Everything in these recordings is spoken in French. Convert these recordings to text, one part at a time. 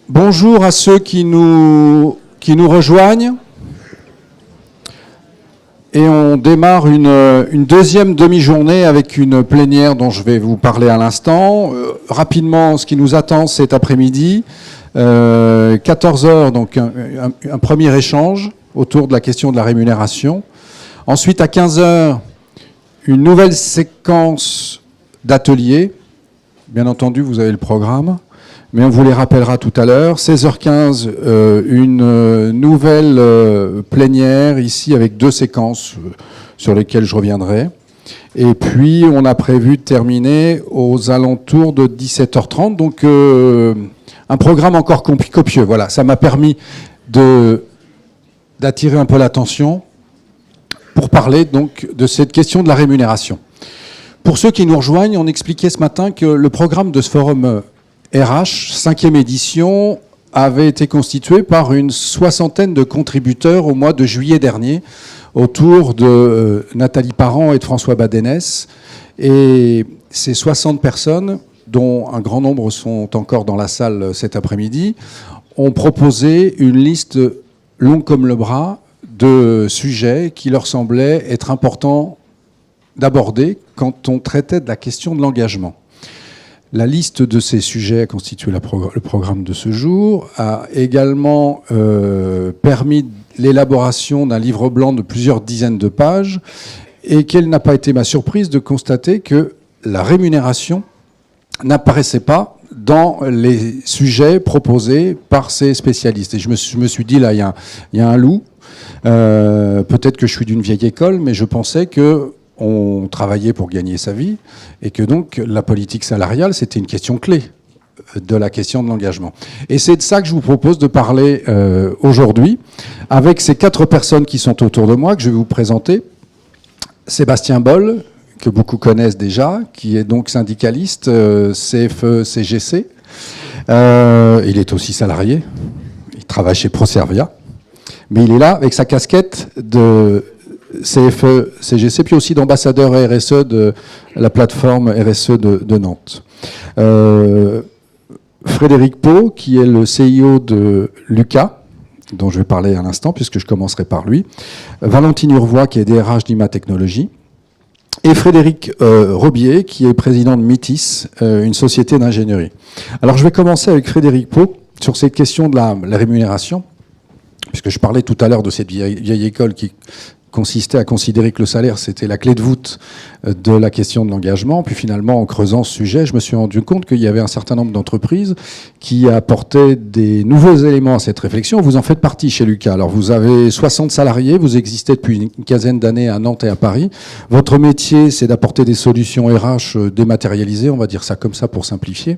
Bonjour à ceux qui nous rejoignent. Et on démarre une deuxième demi-journée avec une plénière dont je vais vous parler à l'instant. Rapidement, ce qui nous attend cet après-midi, 14 heures, donc un premier échange autour de la question de la rémunération. Ensuite, à 15 heures, une nouvelle séquence d'ateliers. Bien entendu, vous avez le programme, mais on vous les rappellera tout à l'heure. 16h15, une nouvelle plénière ici avec deux séquences sur lesquelles je reviendrai. Et puis, on a prévu de terminer aux alentours de 17h30. Donc, un programme encore copieux. Voilà, ça m'a permis d'attirer un peu l'attention pour parler donc de cette question de la rémunération. Pour ceux qui nous rejoignent, on expliquait ce matin que le programme de ce forum RH, 5e édition, avait été constitué par une soixantaine de contributeurs au mois de juillet dernier, autour de Nathalie Parent et de François Badenès. Et ces 60 personnes, dont un grand nombre sont encore dans la salle cet après-midi, ont proposé une liste longue comme le bras de sujets qui leur semblaient être importants d'aborder quand on traitait de la question de l'engagement. La liste de ces sujets a constitué le programme de ce jour, a également permis l'élaboration d'un livre blanc de plusieurs dizaines de pages, et quelle n'a pas été ma surprise de constater que la rémunération n'apparaissait pas dans les sujets proposés par ces spécialistes. Et je me suis dit, là, il y a un loup. Peut-être que je suis d'une vieille école, mais je pensais qu'on travaillait pour gagner sa vie et que donc la politique salariale, c'était une question clé de la question de l'engagement. Et c'est de ça que je vous propose de parler aujourd'hui avec ces 4 personnes qui sont autour de moi, que je vais vous présenter. Sébastien Boll, que beaucoup connaissent déjà, qui est donc syndicaliste, CFE-CGC. Il est aussi salarié, il travaille chez Proservia. Mais il est là avec sa casquette de CFE-CGC, puis aussi d'ambassadeur RSE de la plateforme RSE de Nantes. Frédéric Pau, qui est le CIO de Lucas, dont je vais parler à l'instant, puisque je commencerai par lui. Valentine Urvois, qui est DRH d'IMA Technologies. Et Frédéric Robier, qui est président de Mitis, une société d'ingénierie. Alors je vais commencer avec Frédéric Pau sur cette question de la rémunération, puisque je parlais tout à l'heure de cette vieille école qui consistait à considérer que le salaire, c'était la clé de voûte de la question de l'engagement. Puis finalement, en creusant ce sujet, je me suis rendu compte qu'il y avait un certain nombre d'entreprises qui apportaient des nouveaux éléments à cette réflexion. Vous en faites partie chez Lucas. Alors, vous avez 60 salariés, vous existez depuis une quinzaine d'années à Nantes et à Paris. Votre métier, c'est d'apporter des solutions RH dématérialisées, on va dire ça comme ça pour simplifier.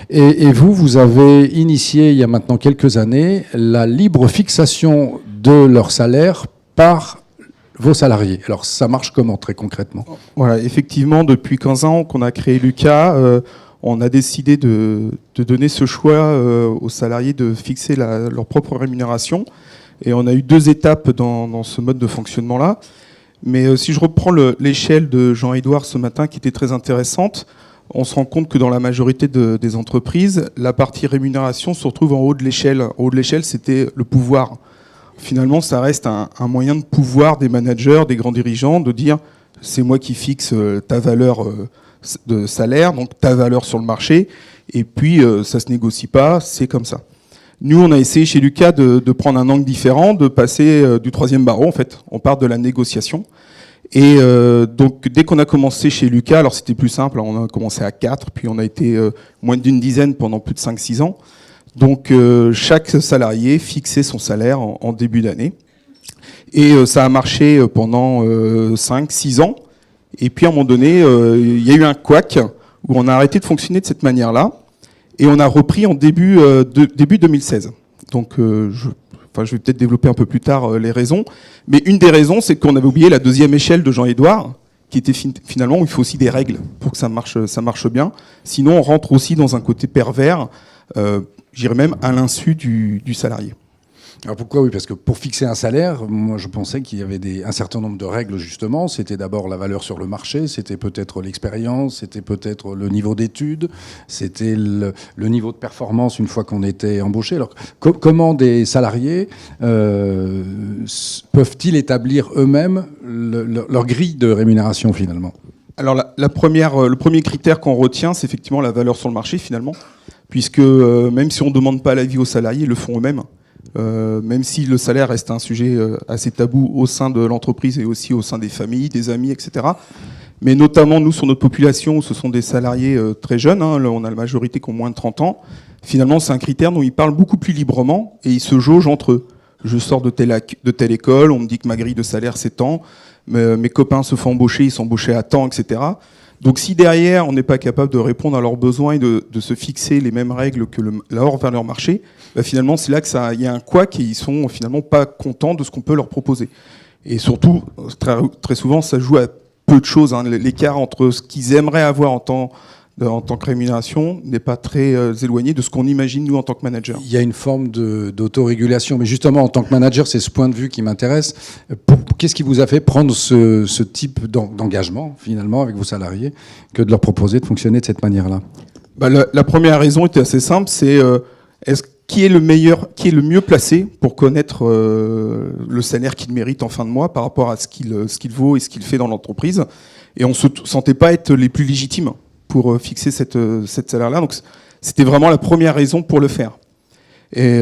Et vous avez initié, il y a maintenant quelques années, la libre fixation de leur salaire par vos salariés. Alors, ça marche comment, très concrètement ? Voilà, effectivement, depuis 15 ans qu'on a créé Lucas, on a décidé de donner ce choix aux salariés de fixer leur propre rémunération. Et on a eu 2 étapes dans ce mode de fonctionnement-là. Mais si je reprends l'échelle de Jean-Édouard ce matin, qui était très intéressante, on se rend compte que dans la majorité des entreprises, la partie rémunération se retrouve en haut de l'échelle. En haut de l'échelle, c'était le pouvoir. Finalement, ça reste un moyen de pouvoir des managers, des grands dirigeants, de dire c'est moi qui fixe ta valeur de salaire, donc ta valeur sur le marché, et puis ça se négocie pas, c'est comme ça. Nous, on a essayé chez Lucas de prendre un angle différent, de passer du 3e barreau, en fait. On part de la négociation. Et donc, dès qu'on a commencé chez Lucas, alors c'était plus simple, on a commencé à 4, puis on a été moins d'une dizaine pendant plus de 5-6 ans. Donc chaque salarié fixait son salaire en début d'année. Et ça a marché pendant 5-6 ans. Et puis à un moment donné, il y a eu un couac où on a arrêté de fonctionner de cette manière-là. Et on a repris en début 2016. Donc je vais peut-être développer un peu plus tard les raisons. Mais une des raisons, c'est qu'on avait oublié la 2e échelle de Jean-Édouard, qui était finalement où il faut aussi des règles pour que ça marche bien. Sinon, on rentre aussi dans un côté pervers, je dirais même à l'insu du salarié. Alors pourquoi? Oui, parce que pour fixer un salaire, moi je pensais qu'il y avait un certain nombre de règles justement. C'était d'abord la valeur sur le marché, c'était peut-être l'expérience, c'était peut-être le niveau d'études, c'était le niveau de performance une fois qu'on était embauché. Alors comment des salariés peuvent-ils établir eux-mêmes leur grille de rémunération finalement? Alors le premier critère qu'on retient, c'est effectivement la valeur sur le marché finalement, puisque même si on ne demande pas l'avis aux salariés, ils le font eux-mêmes. Même si le salaire reste un sujet assez tabou au sein de l'entreprise et aussi au sein des familles, des amis, etc. Mais notamment, nous, sur notre population, ce sont des salariés très jeunes, hein, on a la majorité qui ont moins de 30 ans. Finalement, c'est un critère dont ils parlent beaucoup plus librement et ils se jaugent entre eux. Je sors de telle école, on me dit que ma grille de salaire, c'est tant, mes copains se font embaucher, ils sont embauchés à temps, etc. Donc si derrière, on n'est pas capable de répondre à leurs besoins et de se fixer les mêmes règles que leur valeur marché, bah finalement, c'est là qu'il y a un couac et ils sont finalement pas contents de ce qu'on peut leur proposer. Et surtout, très souvent, ça joue à peu de choses. Hein. L'écart entre ce qu'ils aimeraient avoir en tant que rémunération n'est pas très éloigné de ce qu'on imagine, nous, en tant que manager. Il y a une forme d'autorégulation. Mais justement, en tant que manager, c'est ce point de vue qui m'intéresse. Qu'est-ce qui vous a fait prendre ce type d'engagement, finalement, avec vos salariés, que de leur proposer de fonctionner de cette manière-là? Bah, la première raison était assez simple, c'est qui est le mieux placé pour connaître le salaire qu'il mérite en fin de mois par rapport à ce qu'il vaut et ce qu'il fait dans l'entreprise. Et on ne se sentait pas être les plus légitimes pour fixer cette salaire-là. Donc c'était vraiment la première raison pour le faire. Et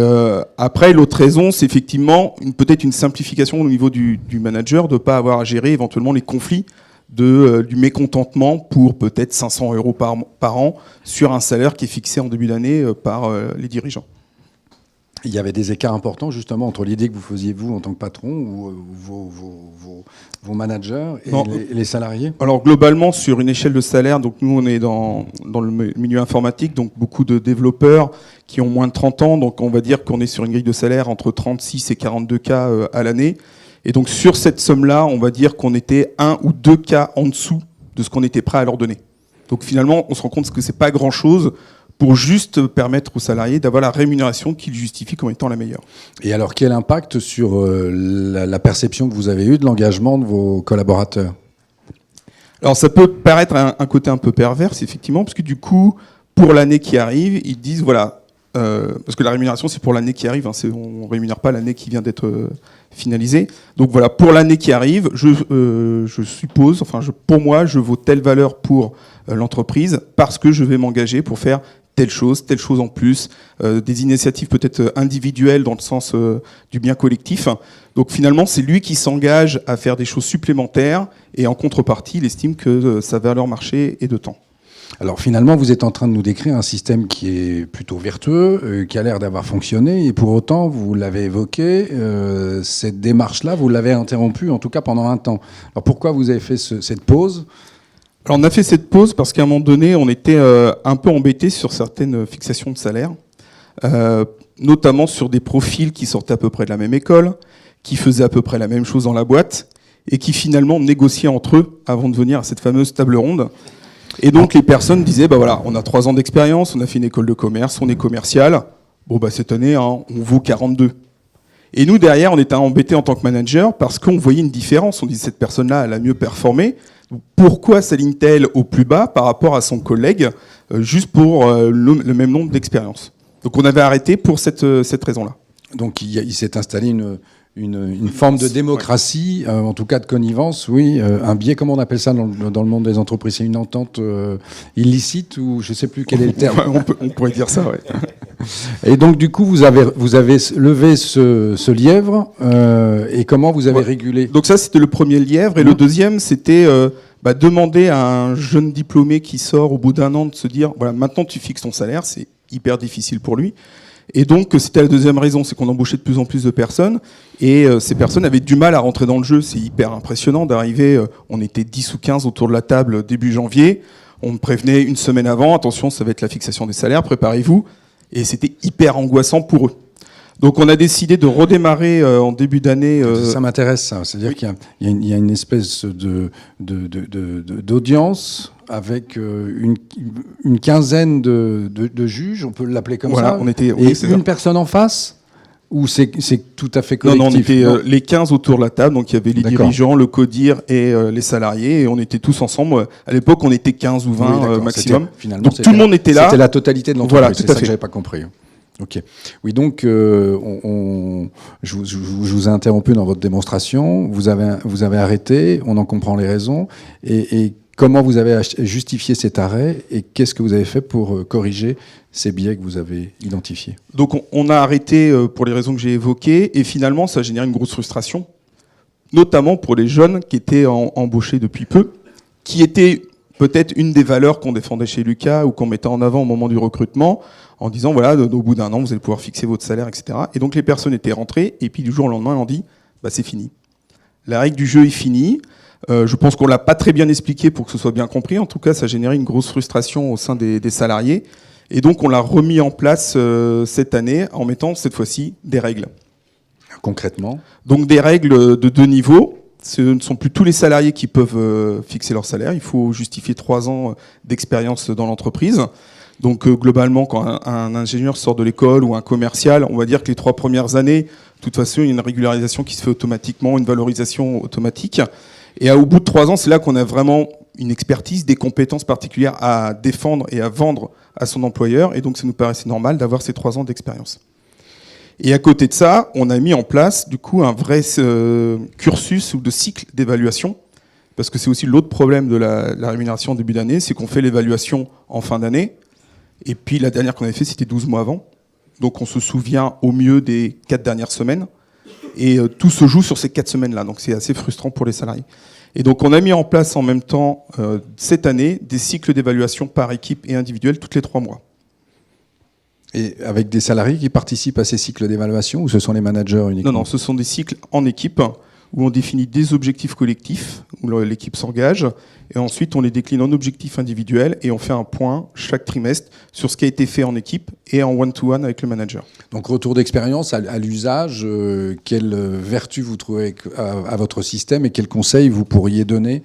après, l'autre raison, c'est effectivement peut-être une simplification au niveau du manager, de ne pas avoir à gérer éventuellement les conflits du mécontentement pour peut-être 500 € par an sur un salaire qui est fixé en début d'année par les dirigeants. Il y avait des écarts importants justement entre l'idée que vous faisiez vous en tant que patron ou vos managers et les salariés? Alors globalement, sur une échelle de salaire, donc nous on est dans le milieu informatique, donc beaucoup de développeurs qui ont moins de 30 ans, donc on va dire qu'on est sur une grille de salaire entre 36 et 42 K à l'année. Et donc sur cette somme-là, on va dire qu'on était 1 ou 2 K en dessous de ce qu'on était prêt à leur donner. Donc finalement, on se rend compte que c'est pas grand-chose pour juste permettre aux salariés d'avoir la rémunération qu'ils justifient comme étant la meilleure. Et alors, quel impact sur la perception que vous avez eue de l'engagement de vos collaborateurs? Alors, ça peut paraître un côté un peu pervers, effectivement, parce que du coup, pour l'année qui arrive, ils disent, voilà, parce que la rémunération, c'est pour l'année qui arrive, hein, on ne rémunère pas l'année qui vient d'être finalisée. Donc voilà, pour l'année qui arrive, je suppose, pour moi, je vaux telle valeur pour l'entreprise parce que je vais m'engager pour faire telle chose en plus, des initiatives peut-être individuelles dans le sens du bien collectif. Donc finalement, c'est lui qui s'engage à faire des choses supplémentaires et en contrepartie, il estime que sa valeur marché est de temps. Alors finalement, vous êtes en train de nous décrire un système qui est plutôt vertueux, qui a l'air d'avoir fonctionné, et pour autant, vous l'avez évoqué, cette démarche-là, vous l'avez interrompue, en tout cas pendant un temps. Alors pourquoi vous avez fait cette pause ? Alors on a fait cette pause parce qu'à un moment donné, on était un peu embêtés sur certaines fixations de salaire, notamment sur des profils qui sortaient à peu près de la même école, qui faisaient à peu près la même chose dans la boîte, et qui finalement négociaient entre eux avant de venir à cette fameuse table ronde. Et donc les personnes disaient, bah voilà, on a 3 ans d'expérience, on a fait une école de commerce, on est commercial, bon bah cette année, hein, on vaut 42. Et nous derrière, on était embêtés en tant que manager parce qu'on voyait une différence. On disait, cette personne-là, elle a mieux performé. Pourquoi s'aligne-t-elle au plus bas par rapport à son collègue, juste pour le même nombre d'expériences? Donc on avait arrêté pour cette raison-là. Donc il s'est installé une forme de démocratie, en tout cas de connivence, oui, un biais, comment on appelle ça dans le monde des entreprises? C'est une entente illicite ou je ne sais plus quel est le terme. On pourrait dire ça, oui. Et donc du coup, vous avez levé ce lièvre, et comment vous avez régulé? Donc ça, c'était le premier lièvre, et le deuxième, c'était demander à un jeune diplômé qui sort au bout d'un an de se dire, voilà, maintenant tu fixes ton salaire, c'est hyper difficile pour lui. Et donc, c'était la deuxième raison, c'est qu'on embauchait de plus en plus de personnes, et ces personnes avaient du mal à rentrer dans le jeu. C'est hyper impressionnant d'arriver, on était 10 ou 15 autour de la table début janvier, on me prévenait une semaine avant, attention, ça va être la fixation des salaires, préparez-vous, et c'était hyper angoissant pour eux. Donc on a décidé de redémarrer en début d'année. Ça m'intéresse, ça. C'est-à-dire qu'il y a une espèce d'audience avec une quinzaine de juges, on peut l'appeler comme ça. On était, et une personne en face Ou c'est tout à fait collectif? Non, on était les 15 autour de la table, donc il y avait les dirigeants, le CODIR et les salariés, et on était tous ensemble. À l'époque, on était 15 ou 20 maximum. Donc tout le monde était là. C'était la totalité de l'entreprise, voilà, c'est ça que j'avais pas compris. Ok. Oui, donc je vous ai interrompu dans votre démonstration. Vous avez arrêté. On en comprend les raisons. Et comment vous avez justifié cet arrêt et qu'est-ce que vous avez fait pour corriger ces biais que vous avez identifiés? Donc on a arrêté pour les raisons que j'ai évoquées et finalement ça génère une grosse frustration, notamment pour les jeunes qui étaient embauchés depuis peu, qui étaient peut-être une des valeurs qu'on défendait chez Lucas ou qu'on mettait en avant au moment du recrutement, en disant voilà, au bout d'un an, vous allez pouvoir fixer votre salaire, etc. Et donc les personnes étaient rentrées, et puis du jour au lendemain, elles ont dit bah, c'est fini. La règle du jeu est finie. Je pense qu'on ne l'a pas très bien expliqué pour que ce soit bien compris. En tout cas, ça a généré une grosse frustration au sein des salariés. Et donc on l'a remis en place cette année en mettant cette fois-ci des règles. Concrètement? Donc des règles de 2 niveaux. Ce ne sont plus tous les salariés qui peuvent fixer leur salaire. Il faut justifier 3 ans d'expérience dans l'entreprise. Donc globalement, quand un ingénieur sort de l'école ou un commercial, on va dire que les 3 premières années, de toute façon, il y a une régularisation qui se fait automatiquement, une valorisation automatique. Et au bout de 3 ans, c'est là qu'on a vraiment une expertise, des compétences particulières à défendre et à vendre à son employeur. Et donc ça nous paraissait normal d'avoir ces 3 ans d'expérience. Et à côté de ça, on a mis en place du coup un vrai cursus ou de cycle d'évaluation. Parce que c'est aussi l'autre problème de la rémunération en début d'année, c'est qu'on fait l'évaluation en fin d'année. Et puis la dernière qu'on avait fait, c'était 12 mois avant. Donc on se souvient au mieux des 4 dernières semaines. Et tout se joue sur ces 4 semaines-là. Donc c'est assez frustrant pour les salariés. Et donc on a mis en place en même temps, cette année, des cycles d'évaluation par équipe et individuelle toutes les 3 mois. Et avec des salariés qui participent à ces cycles d'évaluation ou ce sont les managers uniquement? Non, ce sont des cycles en équipe où on définit des objectifs collectifs, où l'équipe s'engage, et ensuite on les décline en objectifs individuels et on fait un point chaque trimestre sur ce qui a été fait en équipe et en one-to-one avec le manager. Donc retour d'expérience à l'usage, quelle vertu vous trouvez à votre système et quels conseils vous pourriez donner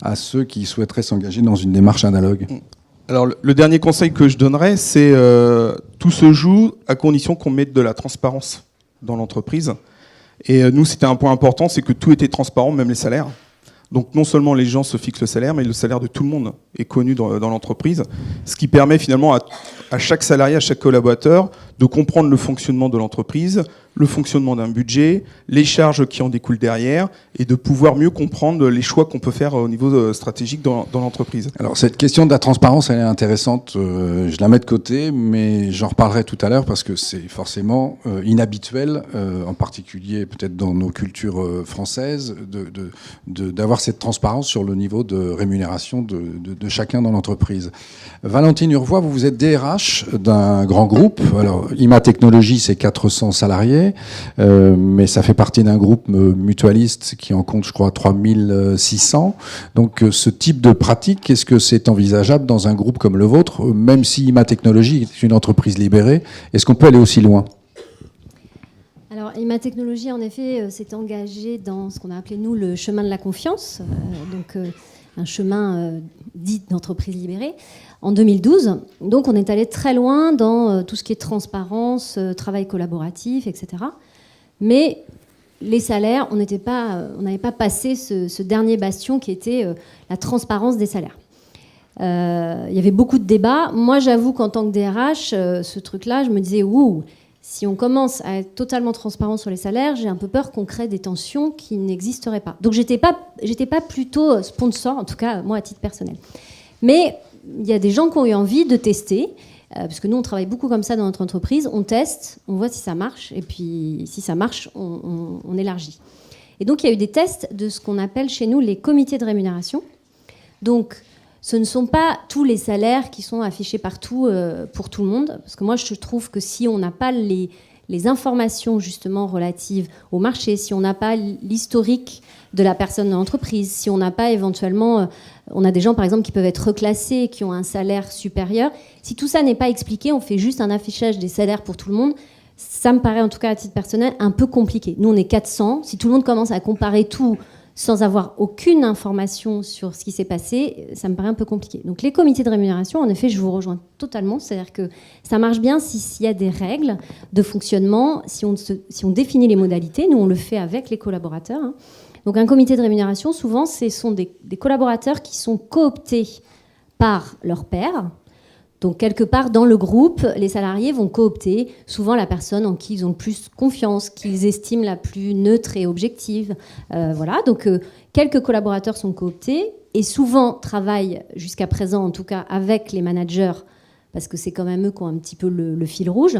à ceux qui souhaiteraient s'engager dans une démarche analogue? Alors le dernier conseil que je donnerais, c'est tout se joue à condition qu'on mette de la transparence dans l'entreprise. Et nous, c'était un point important, c'est que tout était transparent, même les salaires. Donc non seulement les gens se fixent le salaire, mais le salaire de tout le monde est connu dans l'entreprise, ce qui permet finalement à chaque salarié, à chaque collaborateur, de comprendre le fonctionnement de l'entreprise, le fonctionnement d'un budget, les charges qui en découlent derrière, et de pouvoir mieux comprendre les choix qu'on peut faire au niveau stratégique dans l'entreprise. Alors cette question de la transparence, elle est intéressante, je la mets de côté, mais j'en reparlerai tout à l'heure parce que c'est forcément inhabituel, en particulier peut-être dans nos cultures françaises, d'avoir cette transparence sur le niveau de rémunération de chacun dans l'entreprise. Valentine Urvois, vous êtes DRH d'un grand groupe. Alors, IMA Technologies, c'est 400 salariés, mais ça fait partie d'un groupe mutualiste qui en compte, je crois, 3600. Donc, ce type de pratique, est-ce que c'est envisageable dans un groupe comme le vôtre, même si IMA Technologies est une entreprise libérée? Est-ce qu'on peut aller aussi loin? Alors, IMA Technologies, en effet, s'est engagé dans ce qu'on a appelé, nous, le chemin de la confiance, un chemin dit d'entreprise libérée, en 2012. Donc, on est allé très loin dans tout ce qui est transparence, travail collaboratif, etc. Mais les salaires, on n'avait pas passé ce dernier bastion qui était la transparence des salaires. Il y avait beaucoup de débats. Moi, j'avoue qu'en tant que DRH, ce truc-là, je me disais, ouh, si on commence à être totalement transparent sur les salaires, j'ai un peu peur qu'on crée des tensions qui n'existeraient pas. Donc, j'étais pas plutôt sponsor, en tout cas, moi, à titre personnel. Mais il y a des gens qui ont eu envie de tester, parce que nous, on travaille beaucoup comme ça dans notre entreprise. On teste, on voit si ça marche, et puis si ça marche, on élargit. Et donc, il y a eu des tests de ce qu'on appelle chez nous les comités de rémunération. Donc, ce ne sont pas tous les salaires qui sont affichés partout pour tout le monde. Parce que moi, je trouve que si on n'a pas les informations justement relatives au marché, si on n'a pas l'historique de la personne dans l'entreprise, si on n'a pas éventuellement... on a des gens, par exemple, qui peuvent être reclassés, qui ont un salaire supérieur. Si tout ça n'est pas expliqué, on fait juste un affichage des salaires pour tout le monde. Ça me paraît, en tout cas à titre personnel, un peu compliqué. Nous, on est 400. Si tout le monde commence à comparer tout sans avoir aucune information sur ce qui s'est passé, ça me paraît un peu compliqué. Donc les comités de rémunération, en effet, je vous rejoins totalement. C'est-à-dire que ça marche bien s'il y a des règles de fonctionnement, si on définit les modalités. Nous, on le fait avec les collaborateurs. Hein. Donc un comité de rémunération, souvent, ce sont des collaborateurs qui sont cooptés par leurs pairs. Donc, quelque part, dans le groupe, les salariés vont coopter souvent la personne en qui ils ont le plus confiance, qu'ils estiment la plus neutre et objective. Voilà. Donc, quelques collaborateurs sont cooptés et souvent travaillent, jusqu'à présent en tout cas, avec les managers, parce que c'est quand même eux qui ont un petit peu le fil rouge.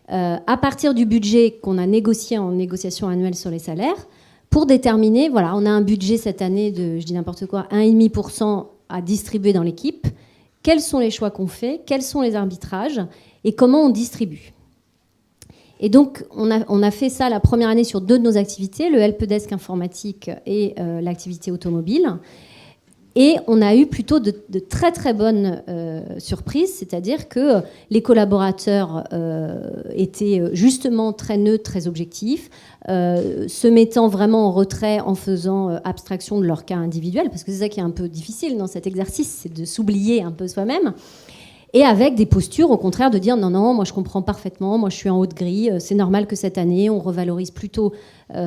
À partir du budget qu'on a négocié en négociation annuelle sur les salaires, pour déterminer, voilà, on a un budget cette année de, je dis n'importe quoi, 1,5% à distribuer dans l'équipe. Quels sont les choix qu'on fait, quels sont les arbitrages et comment on distribue. Et donc, on a fait ça la première année sur 2 de nos activités, le helpdesk informatique et l'activité automobile. Et on a eu plutôt de très très bonnes surprises, c'est-à-dire que les collaborateurs étaient justement très neutres, très objectifs, se mettant vraiment en retrait en faisant abstraction de leur cas individuel, parce que c'est ça qui est un peu difficile dans cet exercice, c'est de s'oublier un peu soi-même, et avec des postures au contraire de dire non, non, moi je comprends parfaitement, moi je suis en haute grille, c'est normal que cette année on revalorise plutôt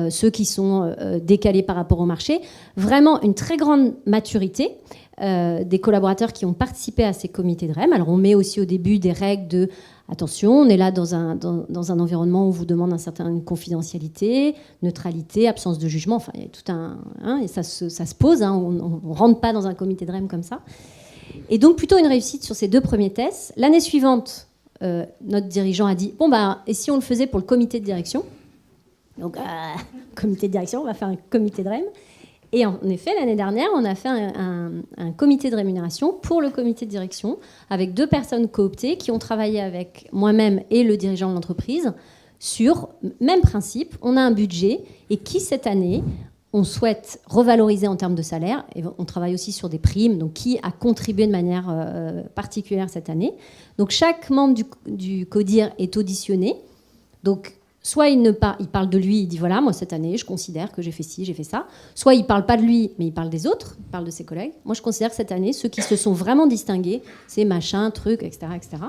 ceux qui sont décalés par rapport au marché. Vraiment une très grande maturité des collaborateurs qui ont participé à ces comités de REM. Alors on met aussi au début des règles de attention, on est là dans un environnement où on vous demande une certaine confidentialité, neutralité, absence de jugement, enfin il y a tout un... Hein, et ça se pose, hein, on ne rentre pas dans un comité de REM comme ça. Et donc plutôt une réussite sur ces 2 premiers tests. L'année suivante, notre dirigeant a dit, bon et si on le faisait pour le comité de direction? Donc comité de direction, on va faire un comité de REM. Et en effet, l'année dernière, on a fait un comité de rémunération pour le comité de direction, avec 2 personnes cooptées qui ont travaillé avec moi-même et le dirigeant de l'entreprise sur même principe. On a un budget et qui, cette année, on souhaite revaloriser en termes de salaire. Et on travaille aussi sur des primes, donc qui a contribué de manière particulière cette année. Donc chaque membre du CODIR est auditionné. Donc soit il parle de lui, il dit voilà, moi cette année, je considère que j'ai fait ci, j'ai fait ça. Soit il ne parle pas de lui, mais il parle des autres, il parle de ses collègues. Moi, je considère que cette année, ceux qui se sont vraiment distingués, c'est machin, truc, etc., etc.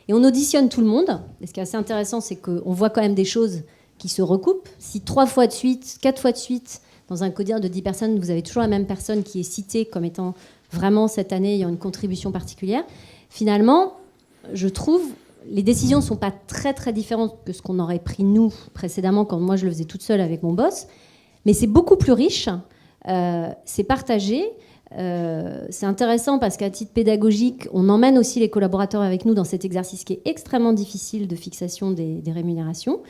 Et on auditionne tout le monde. Et ce qui est assez intéressant, c'est qu'on voit quand même des choses qui se recoupent. Si 3 fois de suite, 4 fois de suite, dans un CODIR de 10 personnes, vous avez toujours la même personne qui est citée comme étant vraiment cette année ayant une contribution particulière, finalement, je trouve... Les décisions ne sont pas très, très différentes que ce qu'on aurait pris, nous, précédemment, quand moi, je le faisais toute seule avec mon boss. Mais c'est beaucoup plus riche. C'est partagé. C'est intéressant parce qu'à titre pédagogique, on emmène aussi les collaborateurs avec nous dans cet exercice qui est extrêmement difficile de fixation des rémunérations.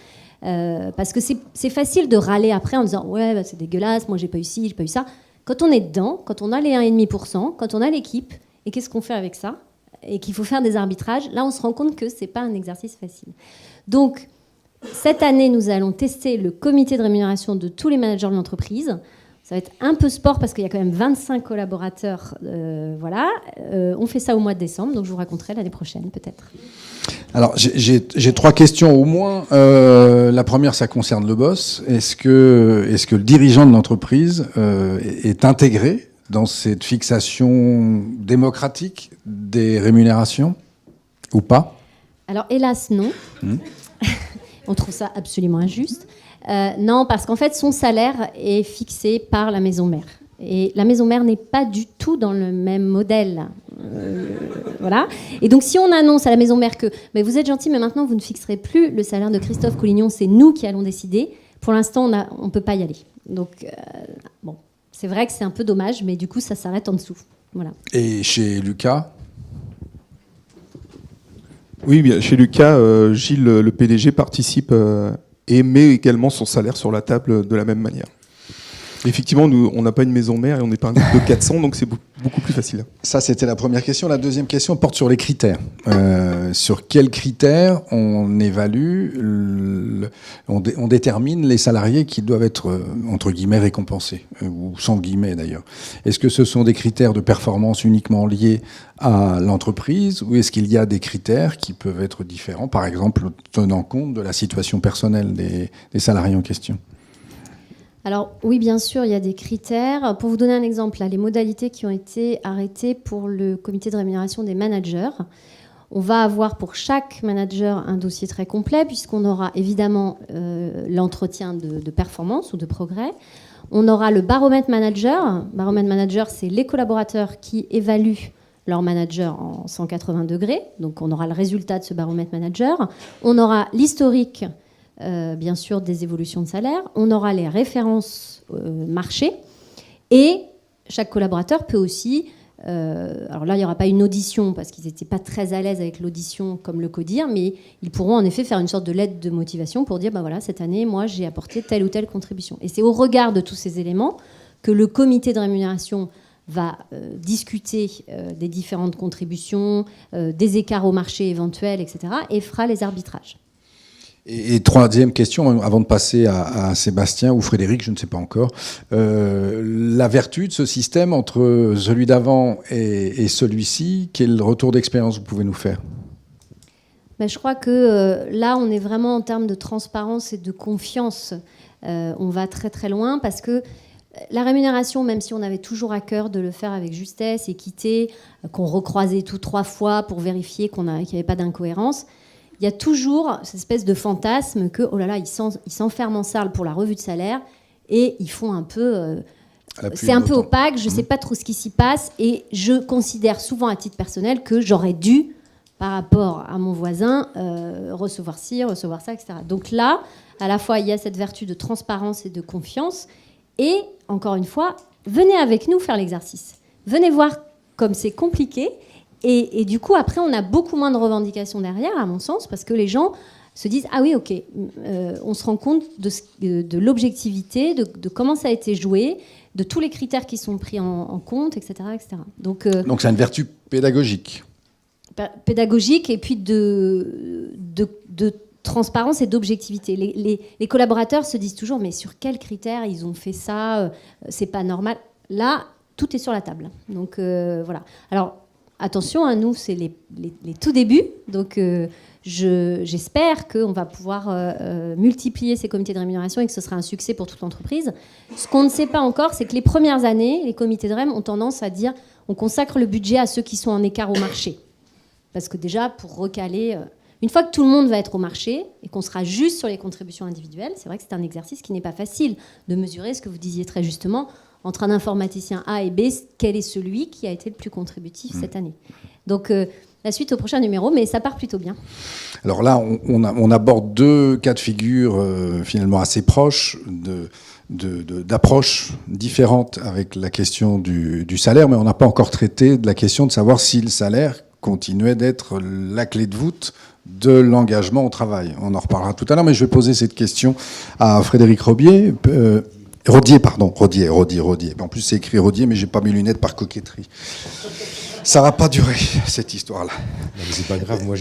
Parce que c'est facile de râler après en disant « Ouais, c'est dégueulasse, moi, j'ai pas eu ci, j'ai pas eu ça ». Quand on est dedans, quand on a les 1,5%, quand on a l'équipe, et qu'est-ce qu'on fait avec ça ? Et qu'il faut faire des arbitrages, là on se rend compte que ce n'est pas un exercice facile. Donc cette année, nous allons tester le comité de rémunération de tous les managers de l'entreprise. Ça va être un peu sport parce qu'il y a quand même 25 collaborateurs. Voilà. On fait ça au mois de décembre, donc je vous raconterai l'année prochaine peut-être. Alors j'ai 3 questions au moins. La première, ça concerne le boss. Est-ce que le dirigeant de l'entreprise est intégré dans cette fixation démocratique des rémunérations ou pas? Alors hélas non. On trouve ça absolument injuste. Non, parce qu'en fait son salaire est fixé par la maison mère. Et la maison mère n'est pas du tout dans le même modèle. Voilà. Et donc si on annonce à la maison mère que mais vous êtes gentil, mais maintenant vous ne fixerez plus le salaire de Christophe Collignon, c'est nous qui allons décider, pour l'instant on ne peut pas y aller. Donc bon. C'est vrai que c'est un peu dommage, mais du coup, ça s'arrête en dessous. Voilà. Et chez Lucas ? Oui, bien, chez Lucas, Gilles, le PDG, participe et met également son salaire sur la table de la même manière. Effectivement, nous, on n'a pas une maison mère et on n'est pas un groupe de 400, donc c'est beaucoup plus facile. Ça, c'était la première question. La deuxième question porte sur les critères. Sur quels critères on évalue, on détermine les salariés qui doivent être, entre guillemets, récompensés, ou sans guillemets d'ailleurs. Est-ce que ce sont des critères de performance uniquement liés à l'entreprise, ou est-ce qu'il y a des critères qui peuvent être différents, par exemple tenant compte de la situation personnelle des salariés en question ? Alors oui, bien sûr, il y a des critères. Pour vous donner un exemple, là, les modalités qui ont été arrêtées pour le comité de rémunération des managers. On va avoir pour chaque manager un dossier très complet, puisqu'on aura évidemment l'entretien de performance ou de progrès. On aura le baromètre manager. Baromètre manager, c'est les collaborateurs qui évaluent leur manager en 180 degrés. Donc on aura le résultat de ce baromètre manager. On aura l'historique, bien sûr, des évolutions de salaire. On aura les références marché. Et chaque collaborateur peut aussi... alors là, il n'y aura pas une audition, parce qu'ils n'étaient pas très à l'aise avec l'audition comme le CODIR, mais ils pourront en effet faire une sorte de lettre de motivation pour dire, ben voilà, cette année, moi, j'ai apporté telle ou telle contribution. Et c'est au regard de tous ces éléments que le comité de rémunération va discuter des différentes contributions, des écarts au marché éventuels, etc., et fera les arbitrages. Et troisième question, avant de passer à Sébastien ou Frédéric, je ne sais pas encore, la vertu de ce système entre celui d'avant et celui-ci, quel retour d'expérience vous pouvez nous faire ? Ben, je crois que là, on est vraiment en termes de transparence et de confiance. On va très très loin parce que la rémunération, même si on avait toujours à cœur de le faire avec justesse, équité, qu'on recroisait tout 3 fois pour vérifier qu'il n'y avait pas d'incohérence, il y a toujours cette espèce de fantasme que, oh là là, ils s'enferment en salle pour la revue de salaire et ils font un peu... c'est un peu opaque, je ne sais pas trop ce qui s'y passe et je considère souvent à titre personnel que j'aurais dû, par rapport à mon voisin, recevoir ci, recevoir ça, etc. Donc là, à la fois, il y a cette vertu de transparence et de confiance et, encore une fois, venez avec nous faire l'exercice. Venez voir comme c'est compliqué. Et du coup, après, on a beaucoup moins de revendications derrière, à mon sens, parce que les gens se disent « Ah oui, ok, on se rend compte de l'objectivité, de comment ça a été joué, de tous les critères qui sont pris en compte, etc. etc. » Donc c'est une vertu pédagogique. Pédagogique et puis de transparence et d'objectivité. Les collaborateurs se disent toujours « Mais sur quels critères ils ont fait ça ? C'est pas normal. » Là, tout est sur la table. Donc voilà. Alors, attention, à nous, c'est les tout débuts. Donc, j'espère qu'on va pouvoir multiplier ces comités de rémunération et que ce sera un succès pour toute l'entreprise. Ce qu'on ne sait pas encore, c'est que les premières années, les comités de REM ont tendance à dire on consacre le budget à ceux qui sont en écart au marché. Parce que déjà, pour recaler... une fois que tout le monde va être au marché et qu'on sera juste sur les contributions individuelles, c'est vrai que c'est un exercice qui n'est pas facile de mesurer ce que vous disiez très justement, entre un informaticien A et B, quel est celui qui a été le plus contributif cette année. Donc, la suite au prochain numéro, mais ça part plutôt bien. Alors là, on aborde 2 cas de figure finalement assez proches, d'approches différentes avec la question du salaire, mais on n'a pas encore traité de la question de savoir si le salaire continuait d'être la clé de voûte de l'engagement au travail. On en reparlera tout à l'heure, mais je vais poser cette question à Frédéric Rodier. Rodier. En plus, c'est écrit Rodier, mais j'ai pas mes lunettes par coquetterie. Ça va pas durer, cette histoire-là. Non, mais c'est pas grave, moi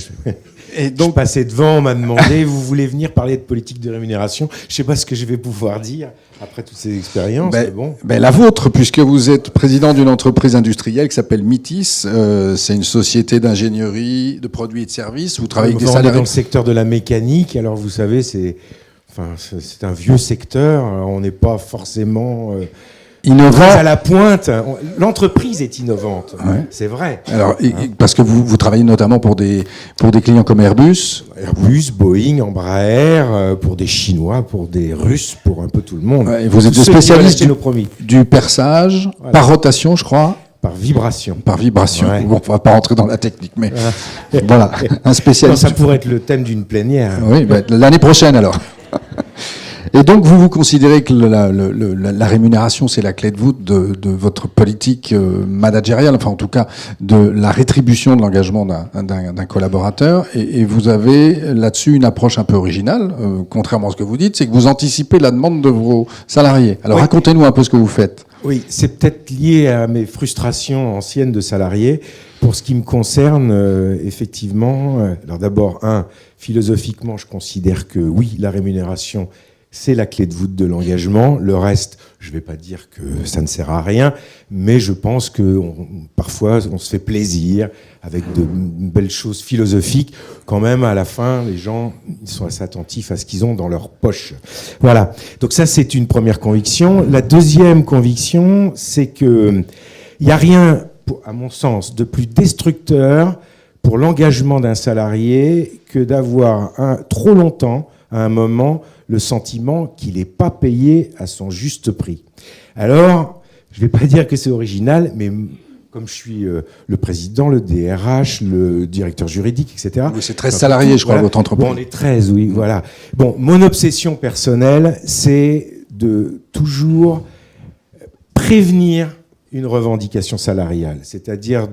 et donc, je passais devant, on m'a demandé, vous voulez venir parler de politique de rémunération ? Je sais pas ce que je vais pouvoir dire après toutes ces expériences, mais bon. La vôtre, puisque vous êtes président d'une entreprise industrielle qui s'appelle Mitis, c'est une société d'ingénierie, de produits et de services, vous travaillez avec des salariés. On est dans le secteur de la mécanique, alors vous savez, c'est un vieux secteur, on n'est pas forcément... innovant. À la pointe, l'entreprise est innovante, ouais. C'est vrai. Alors, parce que vous travaillez notamment pour des clients comme Airbus, Boeing, Embraer, pour des Chinois, pour des Russes, pour un peu tout le monde. Ouais, et vous êtes des spécialistes du perçage, voilà. Par rotation, je crois. Par vibration. Ouais. Bon, on va pas rentrer dans la technique, mais voilà, un spécialiste. Non, ça pourrait être le thème d'une plénière. Oui, l'année prochaine alors. Et donc, vous considérez que la rémunération, c'est la clé de voûte de votre politique managériale, enfin en tout cas de la rétribution de l'engagement d'un collaborateur. Et vous avez là-dessus une approche un peu originale, contrairement à ce que vous dites, c'est que vous anticipez la demande de vos salariés. Alors, racontez-nous un peu ce que vous faites. Oui, c'est peut-être lié à mes frustrations anciennes de salarié. Pour ce qui me concerne, effectivement, alors d'abord, philosophiquement, je considère que oui, la rémunération, c'est la clé de voûte de l'engagement. Le reste, je ne vais pas dire que ça ne sert à rien, mais je pense que parfois on se fait plaisir avec de belles choses philosophiques. Quand même, à la fin, les gens ils sont assez attentifs à ce qu'ils ont dans leur poche. Voilà. Donc ça, c'est une première conviction. La deuxième conviction, c'est que il n'y a rien, à mon sens, de plus destructeur pour l'engagement d'un salarié que d'avoir trop longtemps, à un moment, le sentiment qu'il n'est pas payé à son juste prix. Alors, je ne vais pas dire que c'est original, mais comme je suis le président, le DRH, le directeur juridique, etc. Oui, c'est 13 salariés, je crois, voilà. votre entreprise. Bon, on est 13, oui, voilà. Bon, mon obsession personnelle, c'est de toujours prévenir une revendication salariale, c'est-à-dire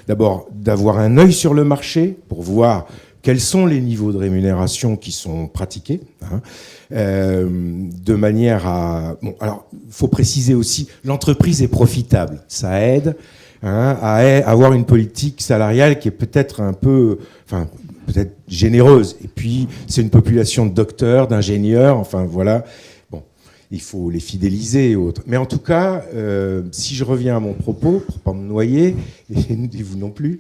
d'abord d'avoir un œil sur le marché pour voir quels sont les niveaux de rémunération qui sont pratiqués, hein, de manière à... Bon, alors, il faut préciser aussi, l'entreprise est profitable, ça aide à avoir une politique salariale qui est peut-être un peu... Enfin, peut-être généreuse. Et puis, c'est une population de docteurs, d'ingénieurs, enfin, voilà... Il faut les fidéliser et autres. Mais en tout cas, si je reviens à mon propos, pour pas me noyer, et vous non plus,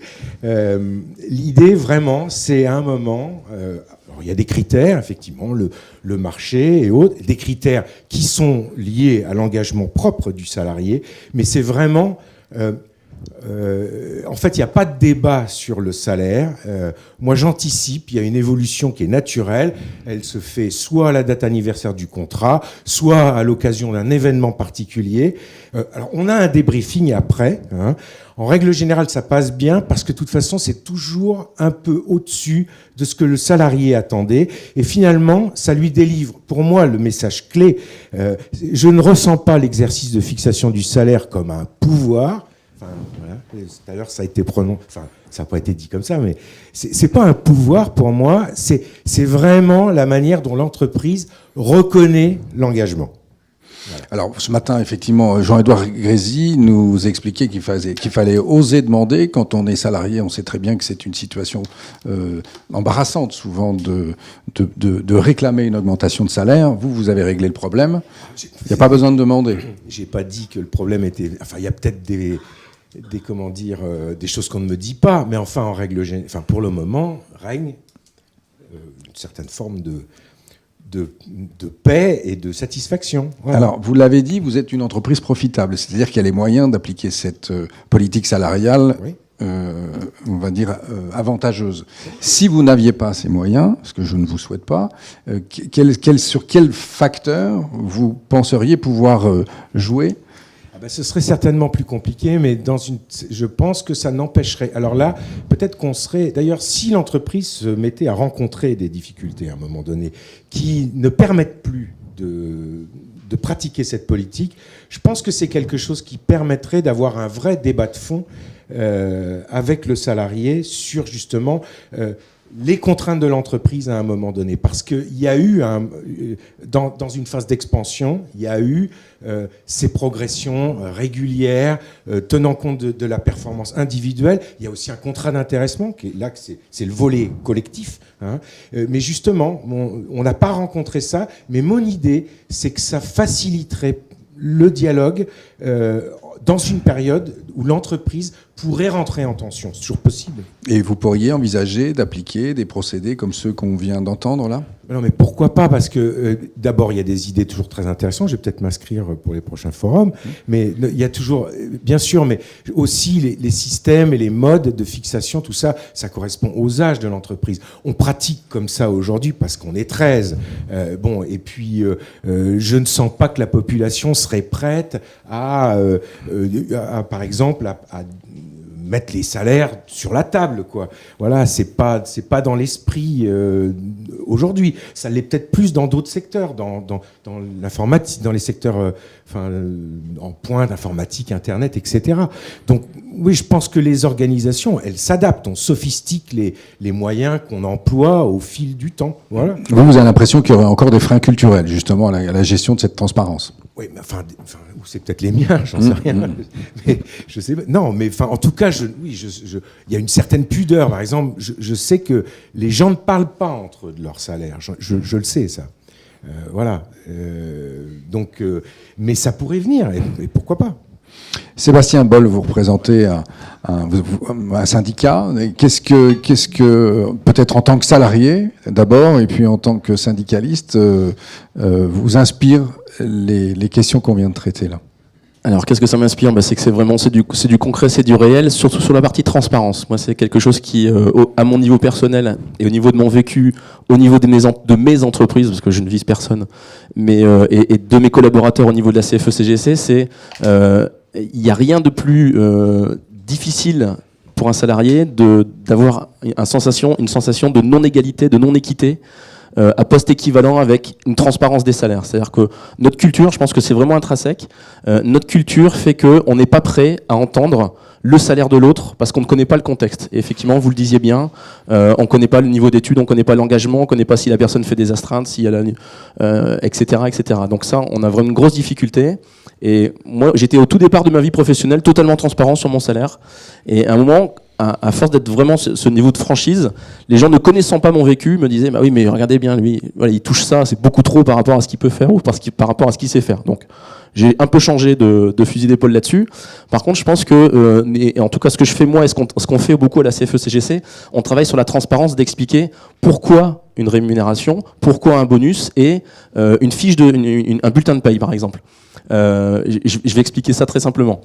l'idée vraiment, c'est à un moment, alors il y a des critères, effectivement, le marché et autres, des critères qui sont liés à l'engagement propre du salarié, mais c'est vraiment... en fait, il n'y a pas de débat sur le salaire. Moi, j'anticipe, il y a une évolution qui est naturelle. Elle se fait soit à la date anniversaire du contrat, soit à l'occasion d'un événement particulier. Alors, on a un débriefing après. Hein. En règle générale, ça passe bien parce que de toute façon, c'est toujours un peu au-dessus de ce que le salarié attendait. Et finalement, ça lui délivre, pour moi, le message clé. Je ne ressens pas l'exercice de fixation du salaire comme un pouvoir. Enfin, voilà. Tout à l'heure, ça a été prononcé. Enfin, ça n'a pas été dit comme ça, mais c'est pas un pouvoir pour moi. C'est vraiment la manière dont l'entreprise reconnaît l'engagement. Voilà. Alors, ce matin, effectivement, Jean-Édouard Grésy nous expliquait qu'il fallait oser demander. Quand on est salarié, on sait très bien que c'est une situation embarrassante, souvent, de réclamer une augmentation de salaire. Vous avez réglé le problème. Il n'y a pas besoin de demander. J'ai pas dit que le problème était... Enfin, il y a peut-être des choses qu'on ne me dit pas, mais enfin, en règle générale, enfin, pour le moment, règne une certaine forme de paix et de satisfaction. Voilà. Alors, vous l'avez dit, vous êtes une entreprise profitable, c'est-à-dire qu'il y a les moyens d'appliquer cette politique salariale, oui. On va dire, avantageuse. Si vous n'aviez pas ces moyens, ce que je ne vous souhaite pas, sur quel facteur vous penseriez pouvoir jouer ? Ce serait certainement plus compliqué, mais je pense que ça n'empêcherait. Alors là, peut-être qu'on serait... D'ailleurs, si l'entreprise se mettait à rencontrer des difficultés à un moment donné qui ne permettent plus de pratiquer cette politique, je pense que c'est quelque chose qui permettrait d'avoir un vrai débat de fond avec le salarié sur justement... les contraintes de l'entreprise à un moment donné. Parce qu'il y a eu, dans une phase d'expansion, il y a eu ces progressions régulières, tenant compte de la performance individuelle. Il y a aussi un contrat d'intéressement, qui est là, c'est le volet collectif. Hein. Mais justement, on n'a pas rencontré ça, mais mon idée, c'est que ça faciliterait le dialogue dans une période où l'entreprise pourrait rentrer en tension. C'est toujours possible. Et vous pourriez envisager d'appliquer des procédés comme ceux qu'on vient d'entendre là ? Non, mais pourquoi pas ? Parce que d'abord, il y a des idées toujours très intéressantes. Je vais peut-être m'inscrire pour les prochains forums. Mais il y a toujours, bien sûr, mais aussi les systèmes et les modes de fixation, tout ça, ça correspond aux âges de l'entreprise. On pratique comme ça aujourd'hui parce qu'on est 13. Et puis, je ne sens pas que la population serait prête à par exemple, à mettre les salaires sur la table, quoi. Voilà, c'est pas dans l'esprit aujourd'hui. Ça l'est peut-être plus dans d'autres secteurs, dans l'informatique, dans les secteurs en pointe, informatique, Internet, etc. Donc, oui, je pense que les organisations, elles s'adaptent. On sophistique les moyens qu'on emploie au fil du temps. Voilà. Vous avez l'impression qu'il y aurait encore des freins culturels, justement, à la gestion de cette transparence. Oui, mais c'est peut-être les miens, j'en sais rien. Mais je sais pas. Non, mais en tout cas, il y a une certaine pudeur. Par exemple, je sais que les gens ne parlent pas entre eux de leur salaire. Je le sais, ça. Voilà. Mais ça pourrait venir, et pourquoi pas. Sébastien Boll, vous représentez un syndicat. Qu'est-ce que peut-être en tant que salarié d'abord, et puis en tant que syndicaliste, vous inspire les questions qu'on vient de traiter là? Alors, qu'est-ce que ça m'inspire? C'est que c'est du concret, c'est du réel, surtout sur la partie transparence. Moi, c'est quelque chose qui, à mon niveau personnel et au niveau de mon vécu, au niveau de mes entreprises, parce que je ne vise personne, mais et de mes collaborateurs au niveau de la CFE-CGC, c'est il n'y a rien de plus difficile pour un salarié d'avoir une sensation de non-égalité, de non-équité, à poste équivalent avec une transparence des salaires. C'est-à-dire que notre culture, je pense que c'est vraiment intrinsèque, notre culture fait qu'on n'est pas prêt à entendre le salaire de l'autre parce qu'on ne connaît pas le contexte. Et effectivement, vous le disiez bien, on ne connaît pas le niveau d'études, on ne connaît pas l'engagement, on ne connaît pas si la personne fait des astreintes, si elle a, etc., etc. Donc ça, on a vraiment une grosse difficulté. Et moi, j'étais au tout départ de ma vie professionnelle totalement transparent sur mon salaire. Et à un moment, à force d'être vraiment ce niveau de franchise, les gens ne connaissant pas mon vécu me disaient bah oui, mais regardez bien, lui, voilà, il touche ça, c'est beaucoup trop par rapport à ce qu'il peut faire ou par rapport à ce qu'il sait faire. Donc j'ai un peu changé de fusil d'épaule là-dessus. Par contre, je pense que, et en tout cas ce que je fais moi et ce qu'on fait beaucoup à la CFE-CGC, on travaille sur la transparence d'expliquer pourquoi une rémunération, pourquoi un bonus et une fiche un bulletin de paye par exemple. Je vais expliquer ça très simplement.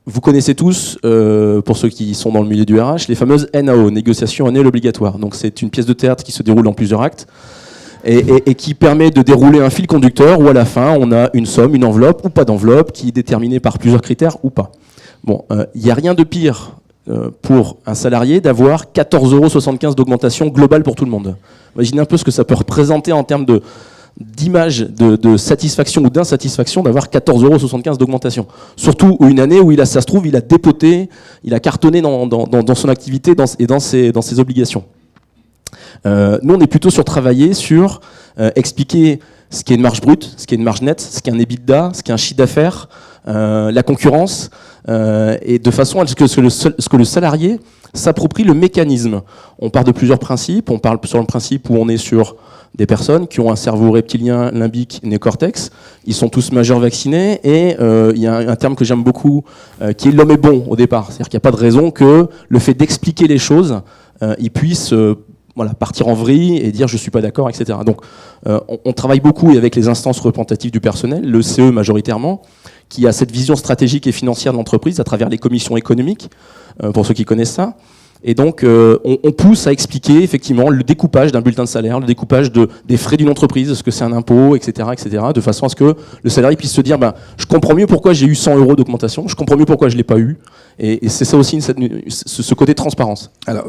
Vous connaissez tous, pour ceux qui sont dans le milieu du RH, les fameuses NAO, négociations annuelles obligatoires. Donc c'est une pièce de théâtre qui se déroule en plusieurs actes et qui permet de dérouler un fil conducteur où à la fin on a une somme, une enveloppe ou pas d'enveloppe qui est déterminée par plusieurs critères ou pas. Bon, il n'y a rien de pire pour un salarié d'avoir 14,75 € d'augmentation globale pour tout le monde. Imaginez un peu ce que ça peut représenter en termes d'image de satisfaction ou d'insatisfaction d'avoir 14,75 € d'augmentation. Surtout une année où ça se trouve, il a dépoté, il a cartonné dans son activité et dans ses obligations. Nous, on est plutôt sur travailler sur expliquer ce qu'est une marge brute, ce qu'est une marge nette, ce qu'est un EBITDA, ce qu'est un chiffre d'affaires, la concurrence, et de façon à ce que le salarié s'approprie le mécanisme. On part de plusieurs principes. On parle sur le principe où on est sur des personnes qui ont un cerveau reptilien, limbique, néocortex. Ils sont tous majeurs vaccinés et il y a un terme que j'aime beaucoup qui est l'homme est bon au départ. C'est-à-dire qu'il n'y a pas de raison que le fait d'expliquer les choses, il puisse partir en vrille et dire je suis pas d'accord, etc. Donc on travaille beaucoup avec les instances représentatives du personnel, le CE majoritairement, qui a cette vision stratégique et financière de l'entreprise à travers les commissions économiques, pour ceux qui connaissent ça. Et donc, on pousse à expliquer effectivement le découpage d'un bulletin de salaire, le découpage des frais d'une entreprise, ce que c'est un impôt, etc., de façon à ce que le salarié puisse se dire je comprends mieux pourquoi j'ai eu 100 € d'augmentation, je comprends mieux pourquoi je ne l'ai pas eu. Et c'est ça aussi, ce côté transparence. Alors,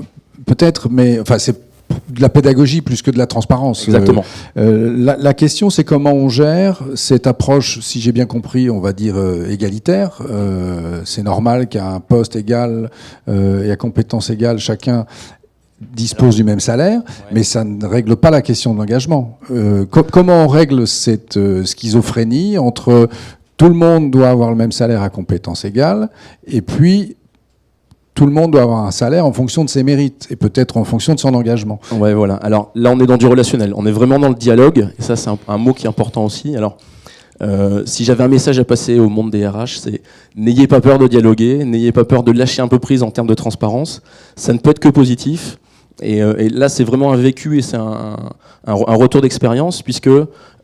peut-être, mais c'est de la pédagogie plus que de la transparence. Exactement. La question, c'est comment on gère cette approche, si j'ai bien compris, on va dire égalitaire. C'est normal qu'à un poste égal et à compétence égale, chacun dispose du même salaire, mais ça ne règle pas la question de l'engagement. Comment on règle cette schizophrénie entre tout le monde doit avoir le même salaire à compétence égale, et puis tout le monde doit avoir un salaire en fonction de ses mérites et peut-être en fonction de son engagement. Ouais, voilà. Alors là, on est dans du relationnel. On est vraiment dans le dialogue. Et ça, c'est un mot qui est important aussi. Alors, si j'avais un message à passer au monde des RH, c'est n'ayez pas peur de dialoguer, n'ayez pas peur de lâcher un peu prise en termes de transparence. Ça ne peut être que positif. Et là, c'est vraiment un vécu et c'est un retour d'expérience puisque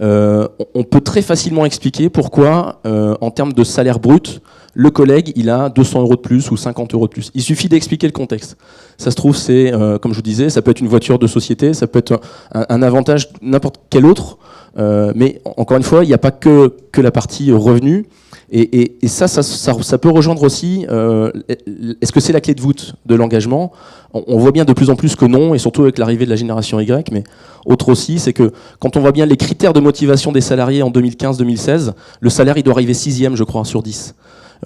on peut très facilement expliquer pourquoi, en termes de salaire brut, le collègue, il a 200 € de plus ou 50 € de plus. Il suffit d'expliquer le contexte. Ça se trouve, c'est, comme je vous disais, ça peut être une voiture de société, ça peut être un avantage n'importe quel autre. Mais encore une fois, il n'y a pas que la partie revenu. Et ça peut rejoindre aussi, est-ce que c'est la clé de voûte de l'engagement ? On voit bien de plus en plus que non, et surtout avec l'arrivée de la génération Y, mais autre aussi, c'est que quand on voit bien les critères de motivation des salariés en 2015-2016, le salaire, il doit arriver 6e, je crois, sur 10.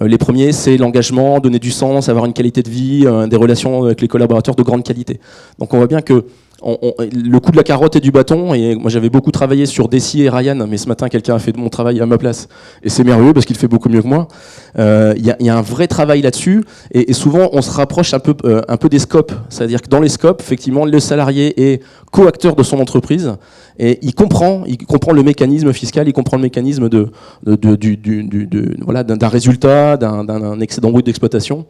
Les premiers, c'est l'engagement, donner du sens, avoir une qualité de vie, des relations avec les collaborateurs de grande qualité. Donc on voit bien que le coup de la carotte et du bâton, et moi j'avais beaucoup travaillé sur Desi et Ryan, mais ce matin quelqu'un a fait mon travail à ma place, et c'est merveilleux parce qu'il fait beaucoup mieux que moi. Il y a un vrai travail là-dessus, et souvent on se rapproche un peu des scopes, c'est-à-dire que dans les scopes, effectivement, le salarié est co-acteur de son entreprise, et il comprend le mécanisme fiscal, il comprend le mécanisme voilà, d'un résultat, d'un excédent brut d'exploitation,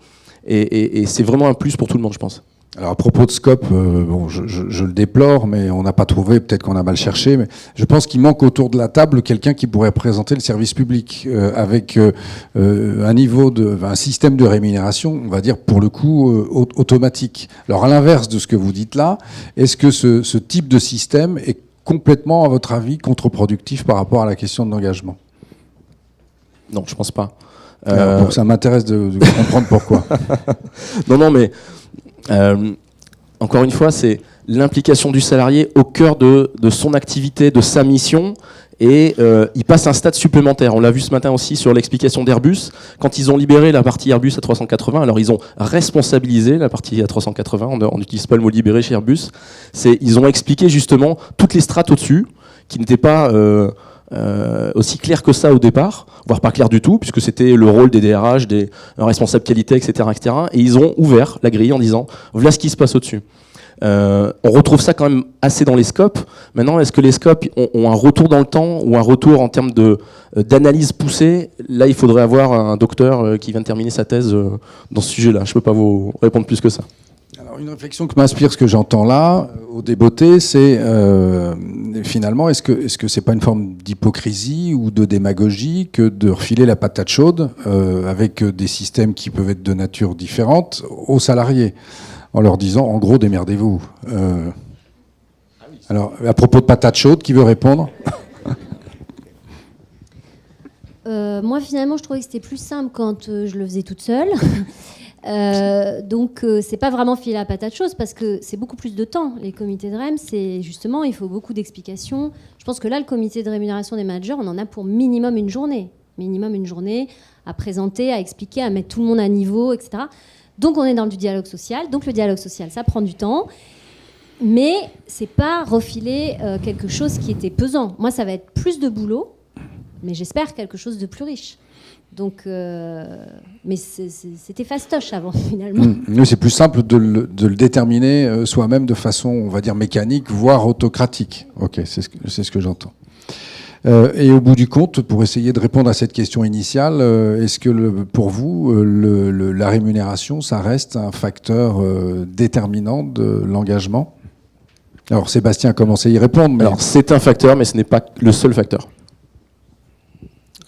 et c'est vraiment un plus pour tout le monde, je pense. Alors à propos de scope, bon, je le déplore, mais on n'a pas trouvé, peut-être qu'on a mal cherché, mais je pense qu'il manque autour de la table quelqu'un qui pourrait présenter le service public avec un système de rémunération, on va dire pour le coup automatique. Alors à l'inverse de ce que vous dites là, est-ce que ce type de système est complètement, à votre avis, contre-productif par rapport à la question de l'engagement ? Non, je pense pas. Donc ça m'intéresse de comprendre pourquoi. Non, mais encore une fois, c'est l'implication du salarié au cœur de son activité, de sa mission, et il passe un stade supplémentaire. On l'a vu ce matin aussi sur l'explication d'Airbus. Quand ils ont libéré la partie Airbus A380, alors ils ont responsabilisé la partie A380, on n'utilise pas le mot libéré chez Airbus, ils ont expliqué justement toutes les strates au-dessus, qui n'étaient pas aussi claires que ça au départ, voire pas claires du tout, puisque c'était le rôle des DRH, des responsables qualité, etc., etc. Et ils ont ouvert la grille en disant « voilà ce qui se passe au-dessus ». On retrouve ça quand même assez dans les scopes. Maintenant, est-ce que les scopes ont un retour dans le temps ou un retour en termes d'analyse poussée ? Là, il faudrait avoir un docteur qui vient de terminer sa thèse dans ce sujet-là. Je ne peux pas vous répondre plus que ça. Alors, une réflexion que m'inspire ce que j'entends là, au débeauté, c'est finalement, est-ce que c'est pas une forme d'hypocrisie ou de démagogie que de refiler la patate chaude avec des systèmes qui peuvent être de nature différente aux salariés, en leur disant, en gros, démerdez-vous. Alors, à propos de patate chaude, qui veut répondre ? Moi, finalement, je trouvais que c'était plus simple quand je le faisais toute seule. Donc c'est pas vraiment filer la patate chaude parce que c'est beaucoup plus de temps. Les comités de REM, c'est justement, il faut beaucoup d'explications. Je pense que là, le comité de rémunération des managers, on en a pour minimum une journée à présenter, à expliquer, à mettre tout le monde à niveau, etc. Donc on est dans du dialogue social. Donc le dialogue social, ça prend du temps, mais c'est pas refiler quelque chose qui était pesant. Moi, ça va être plus de boulot, mais j'espère quelque chose de plus riche. Donc, mais c'était fastoche avant, finalement. Mais c'est plus simple de le déterminer soi-même de façon, on va dire, mécanique, voire autocratique. Ok, c'est ce que j'entends. Et au bout du compte, pour essayer de répondre à cette question initiale, est-ce que pour vous, la rémunération, ça reste un facteur déterminant de l'engagement ? Alors Sébastien a commencé à y répondre. Mais... Alors c'est un facteur, mais ce n'est pas le seul facteur.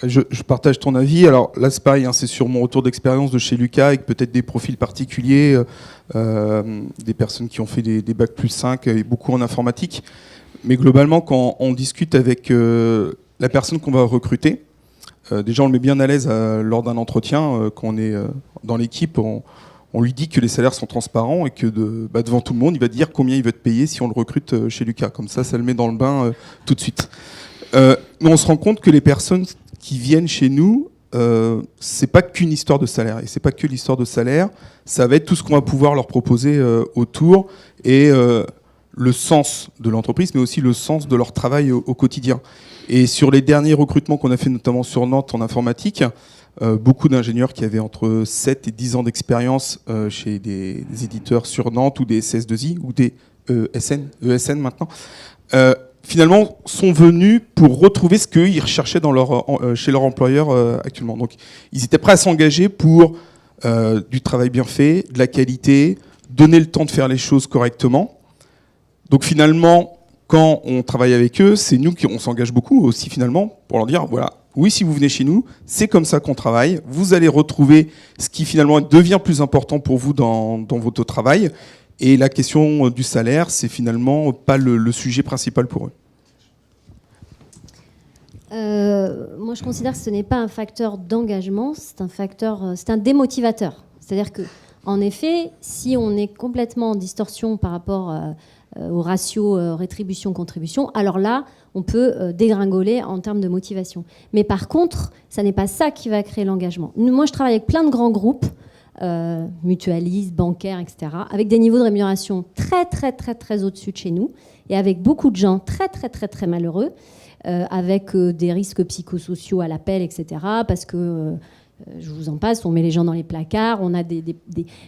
Je partage ton avis. Alors là, c'est pareil, hein, c'est sur mon retour d'expérience de chez Lucas, avec peut-être des profils particuliers, des personnes qui ont fait des bacs plus 5 et beaucoup en informatique. Mais globalement, quand on discute avec la personne qu'on va recruter, déjà on le met bien à l'aise lors d'un entretien. Quand on est dans l'équipe, on lui dit que les salaires sont transparents et que devant tout le monde, il va dire combien il veut te payer si on le recrute chez Lucas. Comme ça le met dans le bain tout de suite. Mais on se rend compte que les personnes qui viennent chez nous, c'est pas qu'une histoire de salaire. Et c'est pas que l'histoire de salaire, ça va être tout ce qu'on va pouvoir leur proposer autour et le sens de l'entreprise, mais aussi le sens de leur travail au quotidien. Et sur les derniers recrutements qu'on a fait, notamment sur Nantes en informatique, beaucoup d'ingénieurs qui avaient entre 7 et 10 ans d'expérience chez des éditeurs sur Nantes ou des CS2I ou des ESN maintenant, finalement, sont venus pour retrouver ce qu'ils recherchaient chez leur employeur actuellement. Donc, ils étaient prêts à s'engager pour du travail bien fait, de la qualité, donner le temps de faire les choses correctement. Donc, finalement, quand on travaille avec eux, c'est nous qui on s'engage beaucoup aussi, finalement, pour leur dire, voilà, oui, si vous venez chez nous, c'est comme ça qu'on travaille. Vous allez retrouver ce qui, finalement, devient plus important pour vous dans votre travail. Et la question du salaire, c'est finalement pas le sujet principal pour eux. Moi, je considère que ce n'est pas un facteur d'engagement, c'est un démotivateur. C'est-à-dire que, en effet, si on est complètement en distorsion par rapport au ratio rétribution-contribution, alors là, on peut dégringoler en termes de motivation. Mais par contre, ça n'est pas ça qui va créer l'engagement. Moi, je travaille avec plein de grands groupes mutualistes, bancaires, etc., avec des niveaux de rémunération très, très, très, très au-dessus de chez nous, et avec beaucoup de gens très, très, très, très malheureux, avec des risques psychosociaux à l'appel, etc., parce que, je vous en passe, on met les gens dans les placards, on a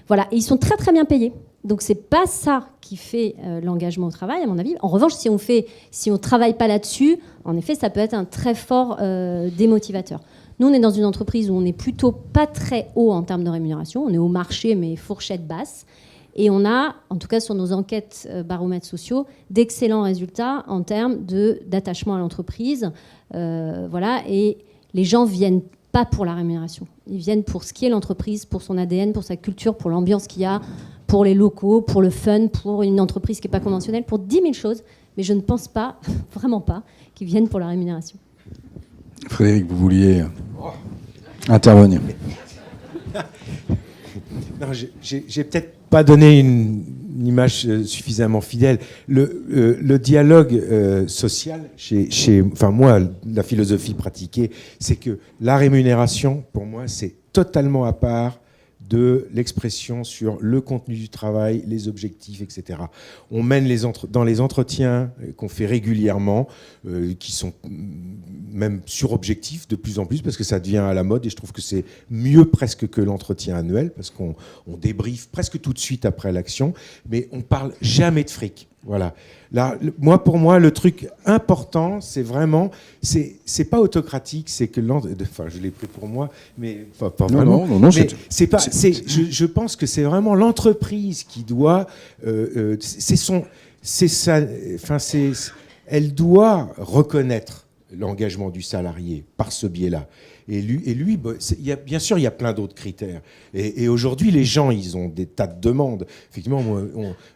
voilà, et ils sont très, très bien payés. Donc, c'est pas ça qui fait l'engagement au travail, à mon avis. En revanche, si on travaille pas là-dessus, en effet, ça peut être un très fort démotivateur. Nous, on est dans une entreprise où on est plutôt pas très haut en termes de rémunération. On est au marché, mais fourchette basse. Et on a, en tout cas sur nos enquêtes baromètres sociaux, d'excellents résultats en termes d'attachement à l'entreprise. Voilà. Et les gens viennent pas pour la rémunération. Ils viennent pour ce qu'est l'entreprise, pour son ADN, pour sa culture, pour l'ambiance qu'il y a, pour les locaux, pour le fun, pour une entreprise qui n'est pas conventionnelle, pour 10 000 choses. Mais je ne pense pas, vraiment pas, qu'ils viennent pour la rémunération. Frédéric, vous vouliez intervenir. Non, j'ai peut-être pas donné une image suffisamment fidèle. Le dialogue social, enfin moi, la philosophie pratiquée, c'est que la rémunération, pour moi, c'est totalement à part de l'expression sur le contenu du travail, les objectifs, etc. On mène dans les entretiens qu'on fait régulièrement, qui sont même sur-objectifs de plus en plus, parce que ça devient à la mode, et je trouve que c'est mieux presque que l'entretien annuel, parce qu'on débriefe presque tout de suite après l'action, mais on parle jamais de fric. Voilà. Là, pour moi, le truc important, c'est vraiment, c'est pas autocratique, c'est que enfin, je l'ai pris pour moi, mais pas vraiment. Non, mais c'est pas. Je pense que c'est vraiment l'entreprise qui doit, elle doit reconnaître l'engagement du salarié par ce biais-là. Et lui, bien sûr, il y a plein d'autres critères. Et aujourd'hui, les gens, ils ont des tas de demandes. Effectivement,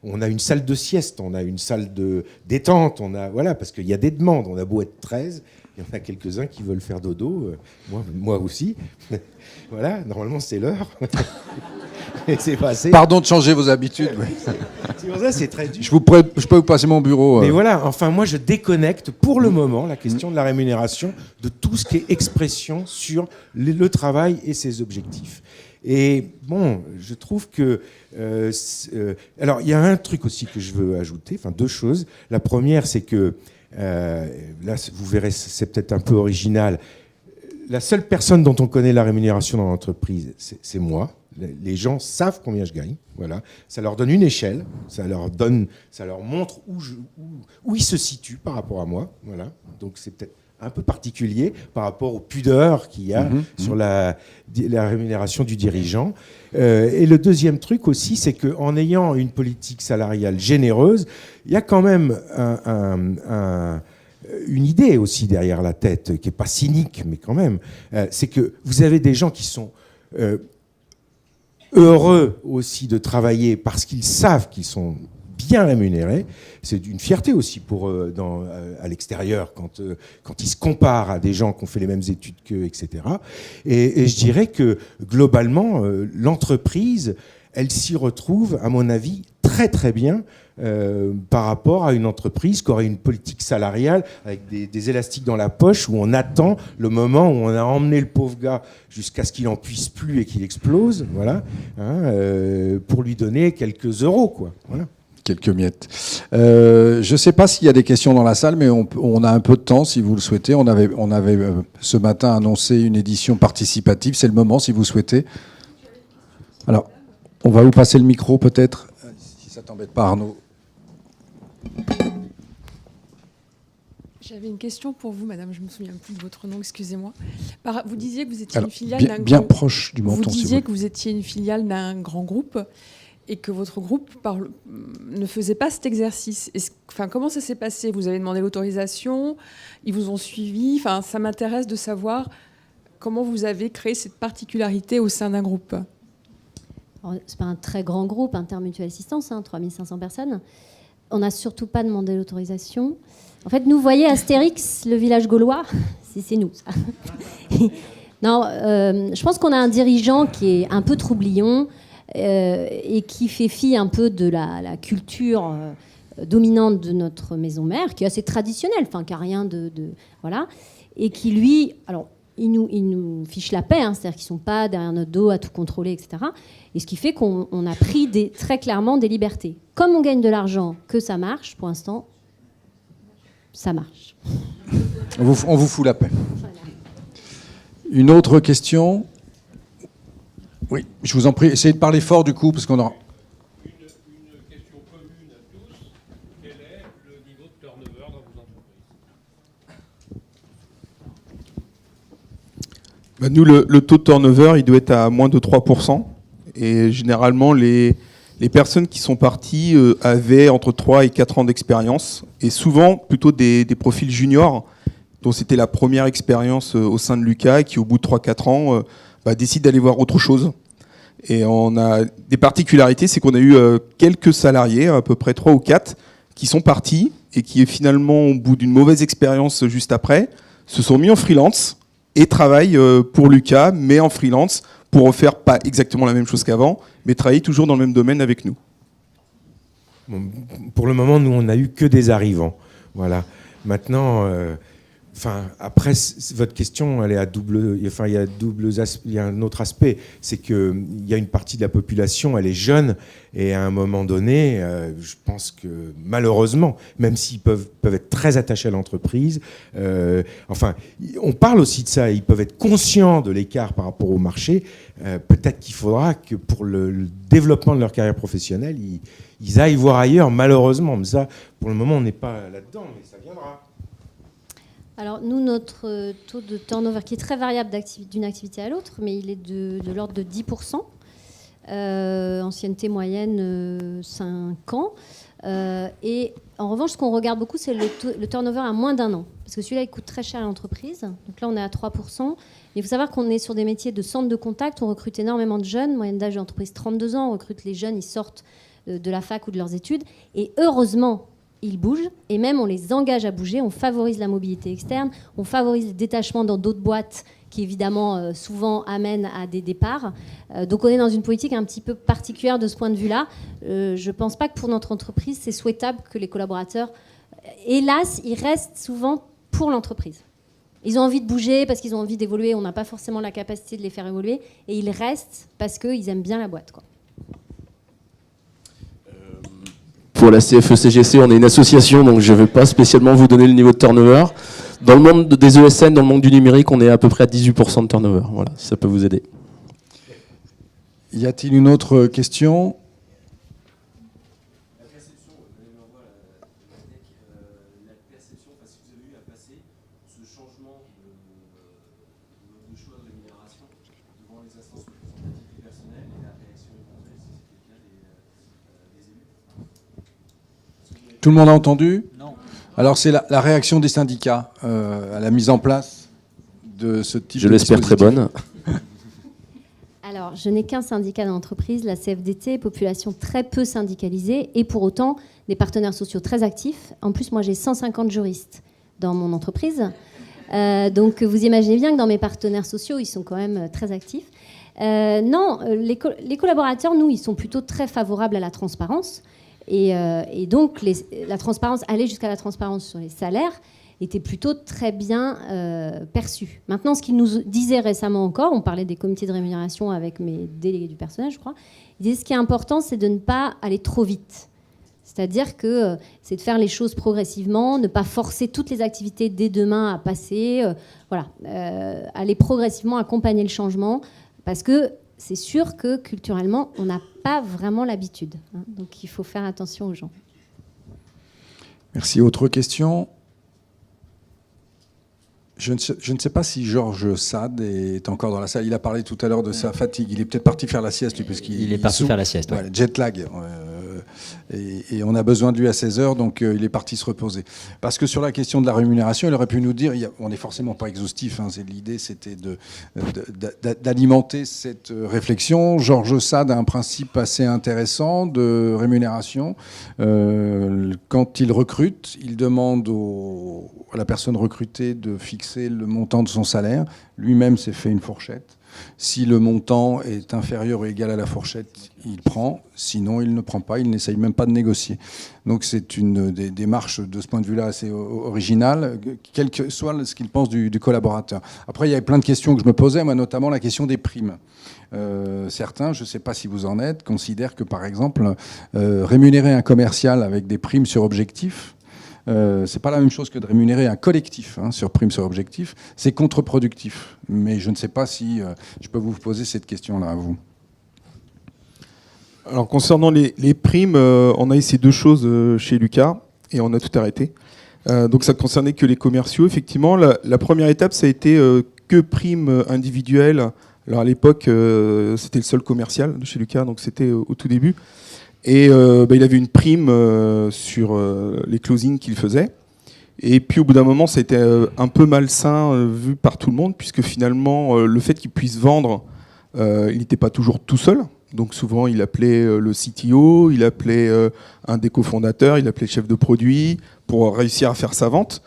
on a une salle de sieste, on a une salle de détente, voilà, parce qu'il y a des demandes. On a beau être 13, il y en a quelques-uns qui veulent faire dodo. Moi aussi. Voilà, normalement, c'est l'heure. Et c'est passé. Pardon de changer vos habitudes. Oui. C'est pour ça, c'est très dur. Je peux vous passer mon bureau. Mais voilà, enfin, moi, je déconnecte pour le moment la question de la rémunération de tout ce qui est expression sur le travail et ses objectifs. Et bon, je trouve que... alors, il y a un truc aussi que je veux ajouter, enfin, deux choses. La première, c'est que, là, vous verrez, c'est peut-être un peu original. La seule personne dont on connaît la rémunération dans l'entreprise, c'est moi. Les gens savent combien je gagne. Voilà. Ça leur donne une échelle. Ça leur montre où ils se situent par rapport à moi. Voilà. Donc c'est peut-être un peu particulier par rapport aux pudeurs qu'il y a sur la rémunération du dirigeant. Et le deuxième truc aussi, c'est qu'en ayant une politique salariale généreuse, il y a quand même une idée aussi derrière la tête, qui n'est pas cynique, mais quand même. C'est que vous avez des gens qui sont heureux aussi de travailler parce qu'ils savent qu'ils sont bien rémunérés. C'est une fierté aussi pour eux à l'extérieur quand ils se comparent à des gens qui ont fait les mêmes études qu'eux, etc. Et je dirais que globalement, l'entreprise, elle s'y retrouve, à mon avis, très très bien par rapport à une entreprise qui aurait une politique salariale avec des élastiques dans la poche, où on attend le moment où on a emmené le pauvre gars jusqu'à ce qu'il n'en puisse plus et qu'il explose, voilà, pour lui donner quelques euros, quoi. Voilà. Quelques miettes. Je ne sais pas s'il y a des questions dans la salle, mais on a un peu de temps si vous le souhaitez. On avait ce matin annoncé une édition participative. C'est le moment si vous souhaitez. Alors, on va vous passer le micro peut-être, si ça t'embête pas, Arnaud. J'avais une question pour vous, madame. Je ne me souviens plus de votre nom, excusez-moi. Vous disiez que vous étiez une filiale d'un bien proche du menton. Vous disiez que vous étiez une filiale d'un grand groupe et que votre groupe ne faisait pas cet exercice. Comment ça s'est passé? Vous avez demandé l'autorisation, ils vous ont suivi. Ça m'intéresse de savoir comment vous avez créé cette particularité au sein d'un groupe. Ce n'est pas un très grand groupe, Intermutuelle Assistance, 3500 personnes. On n'a surtout pas demandé l'autorisation. En fait, nous, voyez Astérix, le village gaulois, c'est nous, ça. Non, je pense qu'on a un dirigeant qui est un peu troublion et qui fait fi un peu de la culture dominante de notre maison mère, qui est assez traditionnelle, qui n'a rien de voilà, et qui, lui... Alors, ils nous fichent la paix, hein, c'est-à-dire qu'ils ne sont pas derrière notre dos à tout contrôler, etc. Et ce qui fait qu'on a pris très clairement des libertés. Comme on gagne de l'argent, que ça marche, pour l'instant, ça marche. On vous fout la paix. Voilà. Une autre question? Oui, je vous en prie, essayez de parler fort du coup, parce qu'on aura... Une question commune à tous, quel est le niveau de turnover dans vos entreprises? Nous, le taux de turnover, il doit être à moins de 3%. Et généralement, les personnes qui sont parties avaient entre 3 et 4 ans d'expérience. Et souvent, plutôt des profils juniors, dont c'était la première expérience au sein de Lucas, qui au bout de 3-4 ans décident d'aller voir autre chose. Et on a des particularités, c'est qu'on a eu quelques salariés, à peu près 3 ou 4, qui sont partis et qui finalement, au bout d'une mauvaise expérience juste après, se sont mis en freelance et travaillent pour Lucas, mais en freelance, pour refaire pas exactement la même chose qu'avant, mais travailler toujours dans le même domaine avec nous. Bon, pour le moment, nous, on n'a eu que des arrivants. Voilà. Maintenant, après, votre question, elle est à double. Enfin, il y a un autre aspect, c'est qu'il y a une partie de la population, elle est jeune, et à un moment donné, je pense que malheureusement, même s'ils peuvent être très attachés à l'entreprise, on parle aussi de ça. Ils peuvent être conscients de l'écart par rapport au marché. Peut-être qu'il faudra que pour le développement de leur carrière professionnelle, ils aillent voir ailleurs. Malheureusement, mais ça, pour le moment, on n'est pas là-dedans, mais ça viendra. Alors nous, notre taux de turnover, qui est très variable d'une activité à l'autre, mais il est de l'ordre de 10%. Ancienneté moyenne 5 ans. Et en revanche, ce qu'on regarde beaucoup, c'est le turnover à moins d'1 an. Parce que celui-là, il coûte très cher à l'entreprise. Donc là, on est à 3%. Il faut savoir qu'on est sur des métiers de centre de contact. On recrute énormément de jeunes. Moyenne d'âge de l'entreprise, 32 ans. On recrute les jeunes, ils sortent de la fac ou de leurs études. Et heureusement, ils bougent, et même on les engage à bouger, on favorise la mobilité externe, on favorise le détachement dans d'autres boîtes qui évidemment souvent amènent à des départs. Donc on est dans une politique un petit peu particulière de ce point de vue-là. Je ne pense pas que pour notre entreprise, c'est souhaitable que les collaborateurs, hélas, ils restent souvent pour l'entreprise. Ils ont envie de bouger parce qu'ils ont envie d'évoluer, on n'a pas forcément la capacité de les faire évoluer, et ils restent parce qu'ils aiment bien la boîte, quoi. Pour la CFE-CGC, on est une association, donc je ne vais pas spécialement vous donner le niveau de turnover. Dans le monde des ESN, dans le monde du numérique, on est à peu près à 18% de turnover. Voilà, si ça peut vous aider. Y a-t-il une autre question ? La perception, la perception, parce que vous avez eu à passer ce changement de choix de rémunération devant les instances représentatives du personnel et la réaction éventuelle, si c'était le cas des élus. Tout le monde a entendu ? Non. Alors c'est la réaction des syndicats à la mise en place de ce type de dispositif. Je l'espère très bonne. Alors, je n'ai qu'un syndicat dans l'entreprise, la CFDT, population très peu syndicalisée, et pour autant, des partenaires sociaux très actifs. En plus, moi, j'ai 150 juristes dans mon entreprise. Donc, vous imaginez bien que dans mes partenaires sociaux, ils sont quand même très actifs. Non, les collaborateurs, nous, ils sont plutôt très favorables à la transparence. Et donc, la transparence, aller jusqu'à la transparence sur les salaires, était plutôt très bien perçu. Maintenant, ce qu'ils nous disaient récemment encore, on parlait des comités de rémunération avec mes délégués du personnel, je crois, ils disaient ce qui est important, c'est de ne pas aller trop vite. C'est-à-dire que c'est de faire les choses progressivement, ne pas forcer toutes les activités dès demain à passer, aller progressivement accompagner le changement, parce que c'est sûr que culturellement, on n'a pas vraiment l'habitude. Hein, donc il faut faire attention aux gens. Merci. Autre question ? Je ne sais pas si Georges Sade est encore dans la salle. Il a parlé tout à l'heure de sa fatigue. Il est peut-être parti faire la sieste, lui, parce qu'il est parti faire la sieste. Ouais, jet lag. Et on a besoin de lui à 16h, donc il est parti se reposer. Parce que sur la question de la rémunération, il aurait pu nous dire, on n'est forcément pas exhaustif, hein, l'idée c'était d'alimenter cette réflexion. Georges Sade a un principe assez intéressant de rémunération. Quand il recrute, il demande à la personne recrutée de fixer le montant de son salaire. Lui-même s'est fait une fourchette. Si le montant est inférieur ou égal à la fourchette, il prend. Sinon, il ne prend pas. Il n'essaye même pas de négocier. Donc c'est une des démarches de ce point de vue-là assez originale, quel que soit ce qu'il pense du collaborateur. Après, il y avait plein de questions que je me posais, moi, notamment la question des primes. Certains, je ne sais pas si vous en êtes, considèrent que, par exemple, rémunérer un commercial avec des primes sur objectif, c'est pas la même chose que de rémunérer un collectif sur prime sur objectif. C'est contre-productif. Mais je ne sais pas si je peux vous poser cette question-là à vous. Alors concernant les primes, on a essayé 2 choses chez Lucas et on a tout arrêté. Donc ça concernait que les commerciaux. Effectivement, la première étape, ça a été que primes individuelles. Alors à l'époque, c'était le seul commercial de chez Lucas, donc c'était au tout début. Et il avait une prime sur les closings qu'il faisait. Et puis au bout d'un moment, ça a été un peu malsain vu par tout le monde, puisque finalement, le fait qu'il puisse vendre, il n'était pas toujours tout seul. Donc souvent, il appelait le CTO, il appelait un des cofondateurs, il appelait le chef de produit pour réussir à faire sa vente.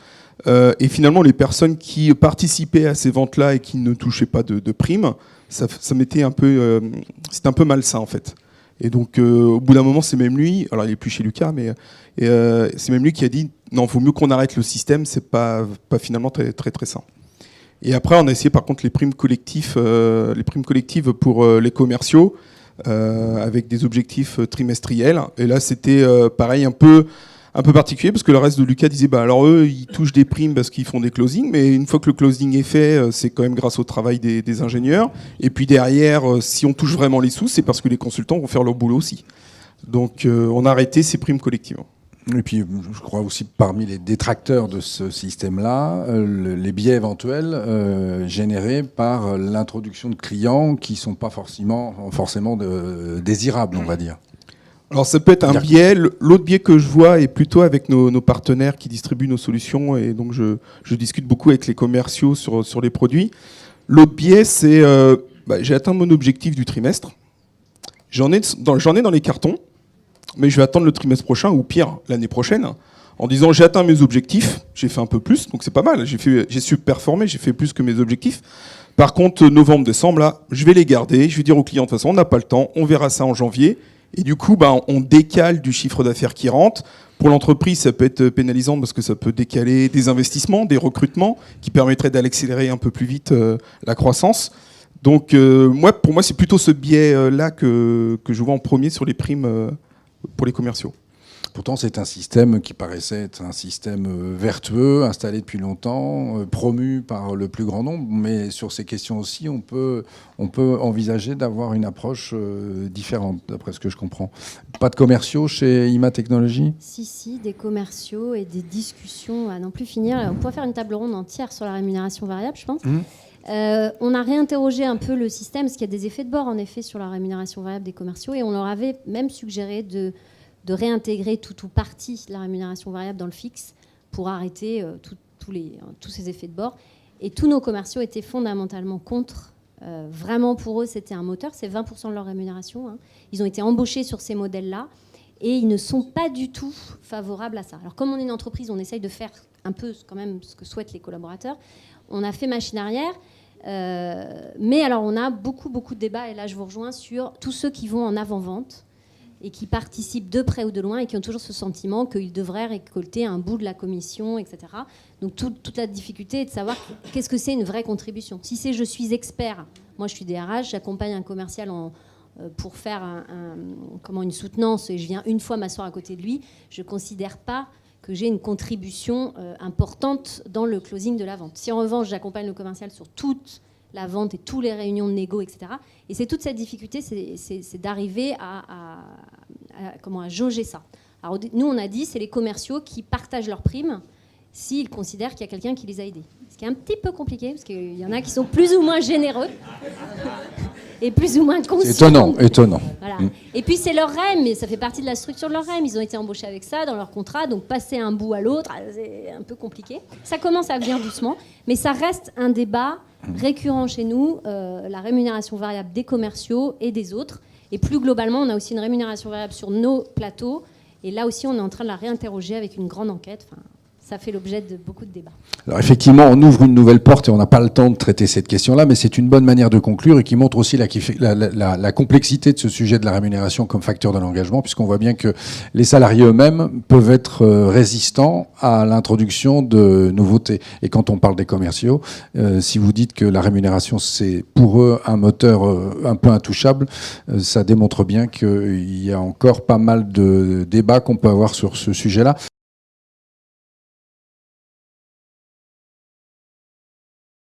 Et finalement, les personnes qui participaient à ces ventes-là et qui ne touchaient pas de primes, ça mettait un peu, c'était un peu malsain en fait. Et donc, au bout d'un moment, c'est même lui, alors il est plus chez Lucas, mais c'est même lui qui a dit non, il vaut mieux qu'on arrête le système, c'est pas finalement très très très sain. Et après, on a essayé par contre les primes collectives pour les commerciaux avec des objectifs trimestriels. Et là, c'était pareil un peu particulier parce que le reste de Lucas disait alors eux ils touchent des primes parce qu'ils font des closings, mais une fois que le closing est fait, c'est quand même grâce au travail des ingénieurs. Et puis derrière, si on touche vraiment les sous, c'est parce que les consultants vont faire leur boulot aussi. Donc on a arrêté ces primes collectives. Et puis, je crois aussi parmi les détracteurs de ce système-là, les biais éventuels générés par l'introduction de clients qui ne sont pas forcément désirables, on va dire. Alors ça peut être un biais. L'autre biais que je vois est plutôt avec nos partenaires qui distribuent nos solutions, et donc je discute beaucoup avec les commerciaux sur les produits. L'autre biais, c'est j'ai atteint mon objectif du trimestre, j'en ai dans les cartons, mais je vais attendre le trimestre prochain ou pire l'année prochaine en disant j'ai atteint mes objectifs, j'ai fait un peu plus, donc c'est pas mal, j'ai su performer, j'ai fait plus que mes objectifs. Par contre, novembre, décembre, là, je vais les garder, je vais dire aux clients de toute façon on n'a pas le temps, on verra ça en janvier. Et du coup, on décale du chiffre d'affaires qui rentre. Pour l'entreprise, ça peut être pénalisant parce que ça peut décaler des investissements, des recrutements qui permettraient d'accélérer un peu plus vite la croissance. Donc, pour moi, c'est plutôt ce biais-là que je vois en premier sur les primes pour les commerciaux. Pourtant, c'est un système qui paraissait être un système vertueux, installé depuis longtemps, promu par le plus grand nombre. Mais sur ces questions aussi, on peut envisager d'avoir une approche différente, d'après ce que je comprends. Pas de commerciaux chez IMA Technologies ? Si, des commerciaux et des discussions à n'en plus finir. On pourrait faire une table ronde entière sur la rémunération variable, je pense. On a réinterrogé un peu le système, parce qu'il y a des effets de bord, en effet, sur la rémunération variable des commerciaux. Et on leur avait même suggéré de réintégrer tout ou partie de la rémunération variable dans le fixe pour arrêter tous ces effets de bord. Et tous nos commerciaux étaient fondamentalement contre. Vraiment, pour eux, c'était un moteur. C'est 20% de leur rémunération. Ils ont été embauchés sur ces modèles-là et ils ne sont pas du tout favorables à ça. Alors, comme on est une entreprise, on essaye de faire un peu quand même ce que souhaitent les collaborateurs. On a fait machine arrière. Mais alors, on a beaucoup de débats. Et là, je vous rejoins sur tous ceux qui vont en avant-vente et qui participent de près ou de loin et qui ont toujours ce sentiment qu'ils devraient récolter un bout de la commission, etc. Donc toute la difficulté est de savoir qu'est-ce que c'est une vraie contribution. Si c'est je suis expert, moi je suis DRH, j'accompagne un commercial pour faire une soutenance et je viens une fois m'asseoir à côté de lui, je ne considère pas que j'ai une contribution importante dans le closing de la vente. Si en revanche j'accompagne le commercial sur toute la vente et toutes les réunions de négo, etc. Et c'est toute cette difficulté, c'est d'arriver à jauger ça. Alors nous, on a dit, c'est les commerciaux qui partagent leurs primes s'ils considèrent qu'il y a quelqu'un qui les a aidés. Ce qui est un petit peu compliqué, parce qu'il y en a qui sont plus ou moins généreux et plus ou moins conscients. C'est étonnant. Voilà. Et puis c'est leur REM, mais ça fait partie de la structure de leur REM. Ils ont été embauchés avec ça dans leur contrat, donc passer un bout à l'autre, c'est un peu compliqué. Ça commence à venir doucement, mais ça reste un débat récurrent chez nous, la rémunération variable des commerciaux et des autres. Et plus globalement, on a aussi une rémunération variable sur nos plateaux. Et là aussi, on est en train de la réinterroger avec une grande enquête. Enfin, ça fait l'objet de beaucoup de débats. Alors effectivement, on ouvre une nouvelle porte et on n'a pas le temps de traiter cette question-là, mais c'est une bonne manière de conclure et qui montre aussi la complexité de ce sujet de la rémunération comme facteur de l'engagement, puisqu'on voit bien que les salariés eux-mêmes peuvent être résistants à l'introduction de nouveautés. Et quand on parle des commerciaux, si vous dites que la rémunération, c'est pour eux un moteur un peu intouchable, ça démontre bien qu'il y a encore pas mal de débats qu'on peut avoir sur ce sujet-là.